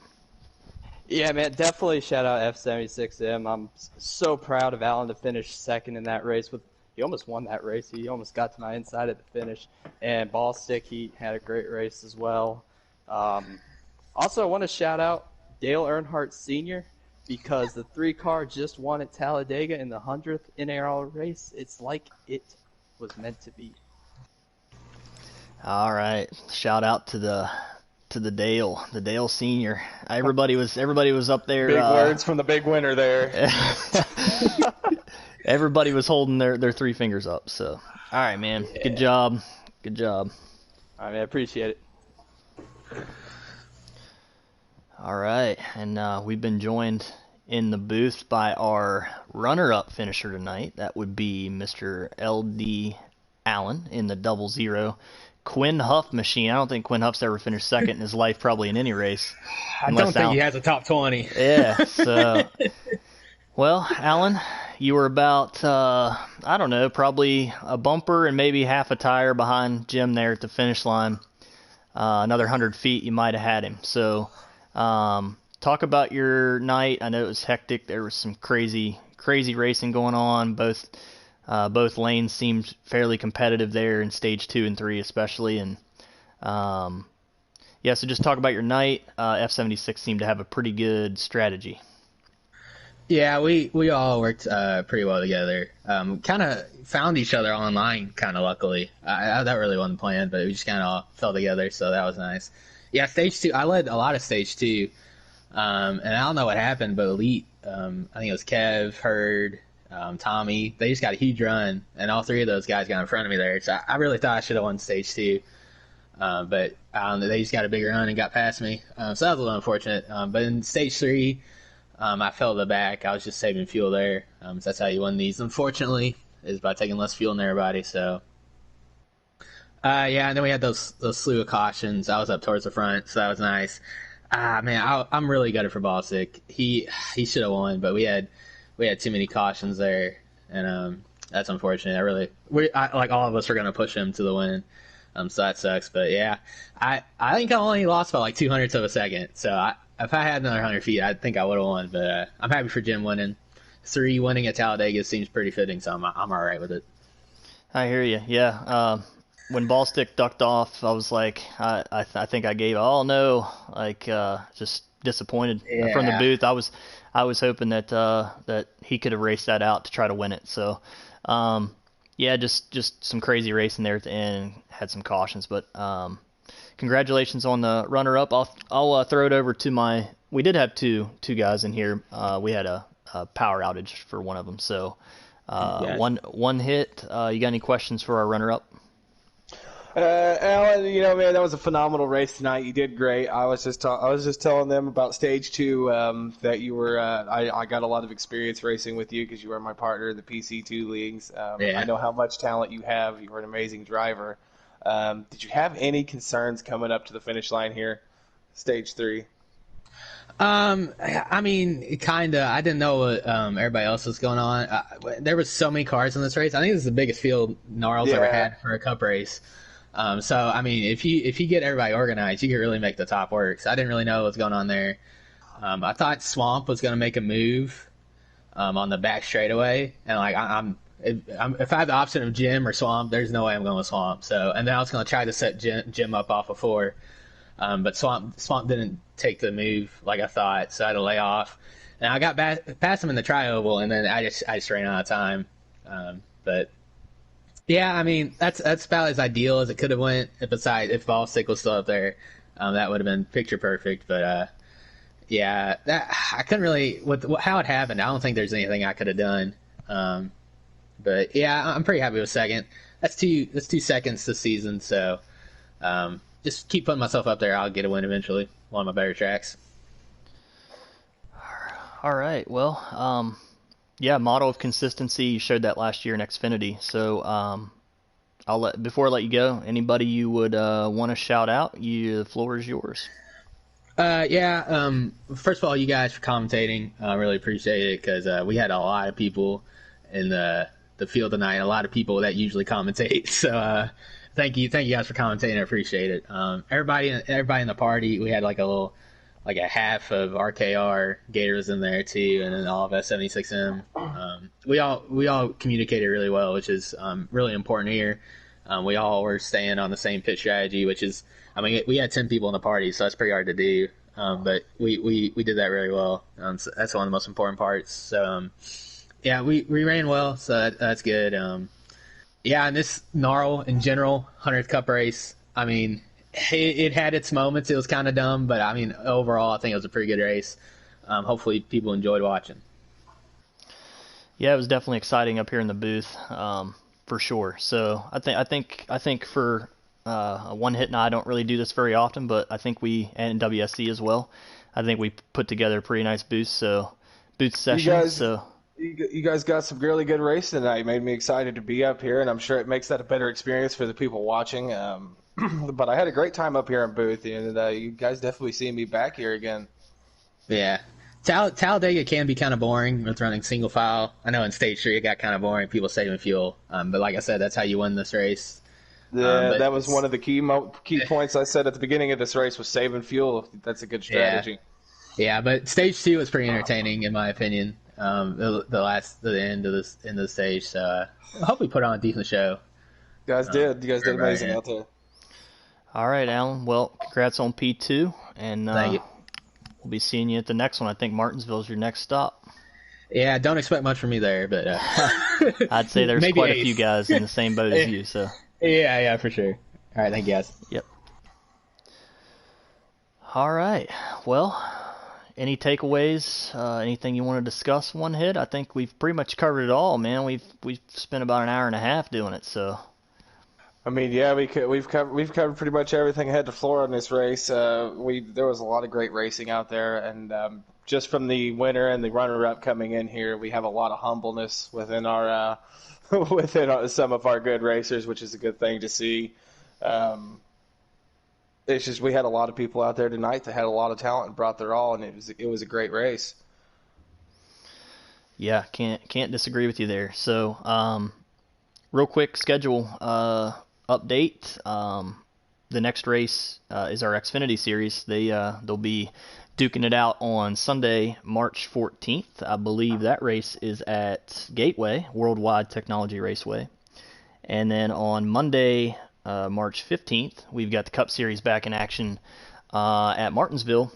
Yeah, man, definitely shout out F76M. I'm so proud of Allen to finish second in that race. He almost won that race. He almost got to my inside at the finish. And Ballstick, he had a great race as well. Also, I want to shout out Dale Earnhardt Sr. because the 3-car just won at Talladega in the 100th NARL race. It's like it was meant to be. All right, shout out to the Dale Senior. Everybody was up there. Big words from the big winner there. Everybody was holding their 3 fingers up. So, all right, man. Yeah. Good job. All right, man. I appreciate it. All right, and we've been joined in the booth by our runner-up finisher tonight. That would be Mr. LD Allen in the 00. Quinn Huff machine. I don't think Quinn Huff's ever finished second in his life, probably in any race. I don't think he has a top 20. Yeah. So, well, Alan, you were about, I don't know, probably a bumper and maybe half a tire behind Jim there at the finish line. Another 100 feet, you might have had him. So, talk about your night. I know it was hectic. There was some crazy racing going on. Both lanes seemed fairly competitive there in stage 2 and 3 especially, and so just talk about your night. F76 seemed to have a pretty good strategy. Yeah, we all worked pretty well together. Kind of found each other online, kind of luckily. That really wasn't planned, but we just kind of all fell together, so that was nice. Yeah, stage 2, I led a lot of stage 2, and I don't know what happened, but Elite, I think it was Kev, Hurd, Tommy, they just got a huge run, and all 3 of those guys got in front of me there. So I really thought I should have won stage 2, but they just got a bigger run and got past me. So that was a little unfortunate. But in stage 3, I fell to the back. I was just saving fuel there. So that's how you win these, unfortunately, is by taking less fuel than everybody. So and then we had those slew of cautions. I was up towards the front, so that was nice. Man, I'm really gutted for Ballstick. He should have won, but we had too many cautions there, and that's unfortunate. Like all of us were going to push him to the win. So that sucks. But yeah, I think I only lost by like 200ths of a second. So if I had another 100 feet, I think I would have won. But I'm happy for Jim winning. 3 winning at Talladega seems pretty fitting, so I'm all right with it. I hear you. Yeah. When Ballstick ducked off, I was like, I think I gave all no, like just disappointed from the booth. I was hoping that he could have raced that out to try to win it. So, yeah, just some crazy racing there at the end. Had some cautions, but congratulations on the runner-up. I'll throw it over to we did have two guys in here. We had a power outage for one of them. So one hit. You got any questions for our runner-up? Alan, man, that was a phenomenal race tonight. You did great. I was just telling them about stage 2 that you were. I got a lot of experience racing with you because you were my partner in the PC2 leagues. I know how much talent you have. You were an amazing driver. Did you have any concerns coming up to the finish line here, stage 3? I mean, kinda. I didn't know what everybody else was going on. There was so many cars in this race. I think this is the biggest field NARL's ever had for a cup race. So I mean, if you get everybody organized, you can really make the top work. So I didn't really know what was going on there. I thought Swamp was going to make a move on the back straightaway, and like if I have the option of Jim or Swamp, there's no way I'm going with Swamp. So and then I was going to try to set Jim up off of 4, but Swamp didn't take the move like I thought, so I had to lay off. And I got past him in the tri-oval, and then I just ran out of time. But yeah, I mean that's about as ideal as it could have went. If Ballstick was still up there, that would have been picture perfect. But yeah, I couldn't really how it happened. I don't think there's anything I could have done. But yeah, I'm pretty happy with second. That's two seconds this season. So just keep putting myself up there. I'll get a win eventually. One of my better tracks. All right. Well, yeah, model of consistency. You showed that last year in Xfinity. So before I let you go, anybody you would want to shout out? The floor is yours. Yeah. First of all, you guys for commentating. I really appreciate it because we had a lot of people in the field tonight. A lot of people that usually commentate. So thank you guys for commentating. I appreciate it. Everybody in the party. We had like a half of RKR Gators in there too, and then all of S76M. We all communicated really well, which is really important here. We all were staying on the same pit strategy, which is, I mean, we had 10 people in the party, so that's pretty hard to do. But we did that really well. So that's one of the most important parts. So yeah, we ran well, so that's good. Yeah, and this NARL in general, 100th Cup race, I mean, it had its moments. It was kind of dumb, but I mean, overall, I think it was a pretty good race. Hopefully, people enjoyed watching. Yeah, it was definitely exciting up here in the booth, for sure. So I think for a one hit, and I don't really do this very often, but I think and WSC as well. I think we put together a pretty nice booth session. You guys got some really good racing tonight. Made me excited to be up here, and I'm sure it makes that a better experience for the people watching. But I had a great time up here in booth, and you guys definitely see me back here again. Yeah. Talladega can be kind of boring with running single file. I know in stage 3 it got kind of boring, people saving fuel. But like I said, that's how you win this race. Yeah, that was one of the key points I said at the beginning of this race was saving fuel. That's a good strategy. Yeah, but stage 2 was pretty entertaining in my opinion. The end of the stage. So I hope we put on a decent show. You guys did amazing out there. All right, Alan. Well, congrats on P2, and thank you. We'll be seeing you at the next one. I think Martinsville's your next stop. Yeah, don't expect much from me there, but I'd say there's quite a few guys in the same boat as you. So yeah, for sure. All right, thank you guys. Yep. All right. Well, any takeaways? Anything you want to discuss? One hit? I think we've pretty much covered it all, man. We've spent about an hour and a half doing it, so. I mean, yeah, we've covered pretty much everything head to floor on this race. There was a lot of great racing out there, and just from the winner and the runner-up coming in here, we have a lot of humbleness within our some of our good racers, which is a good thing to see. It's just we had a lot of people out there tonight that had a lot of talent and brought their all, and it was a great race. Yeah, can't disagree with you there. So, real quick schedule. update. The next race is our Xfinity series. They'll be duking it out on Sunday, March 14th. I believe that race is at Gateway, Worldwide Technology Raceway. And then on Monday, March 15th, we've got the Cup Series back in action at Martinsville.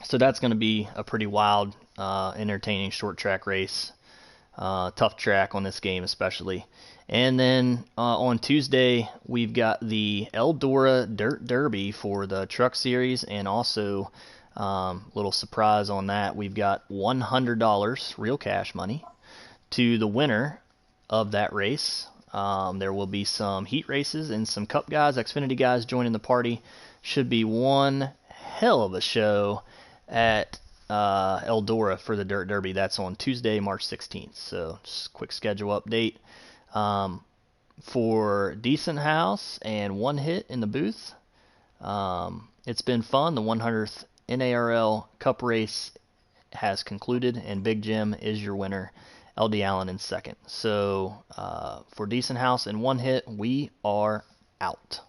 So that's going to be a pretty wild, entertaining short track race. Tough track on this game especially. And then on Tuesday, we've got the Eldora Dirt Derby for the Truck Series, and also little surprise on that, we've got $100 real cash money to the winner of that race. There will be some heat races and some Cup guys, Xfinity guys joining the party. Should be one hell of a show at Eldora for the Dirt Derby. That's on Tuesday, March 16th. So just a quick schedule update. For Decent House and One Hit in the booth, it's been fun. The 100th NARL Cup race has concluded, and Big Jim is your winner. LD Allen in second. So for Decent House and One Hit, we are out.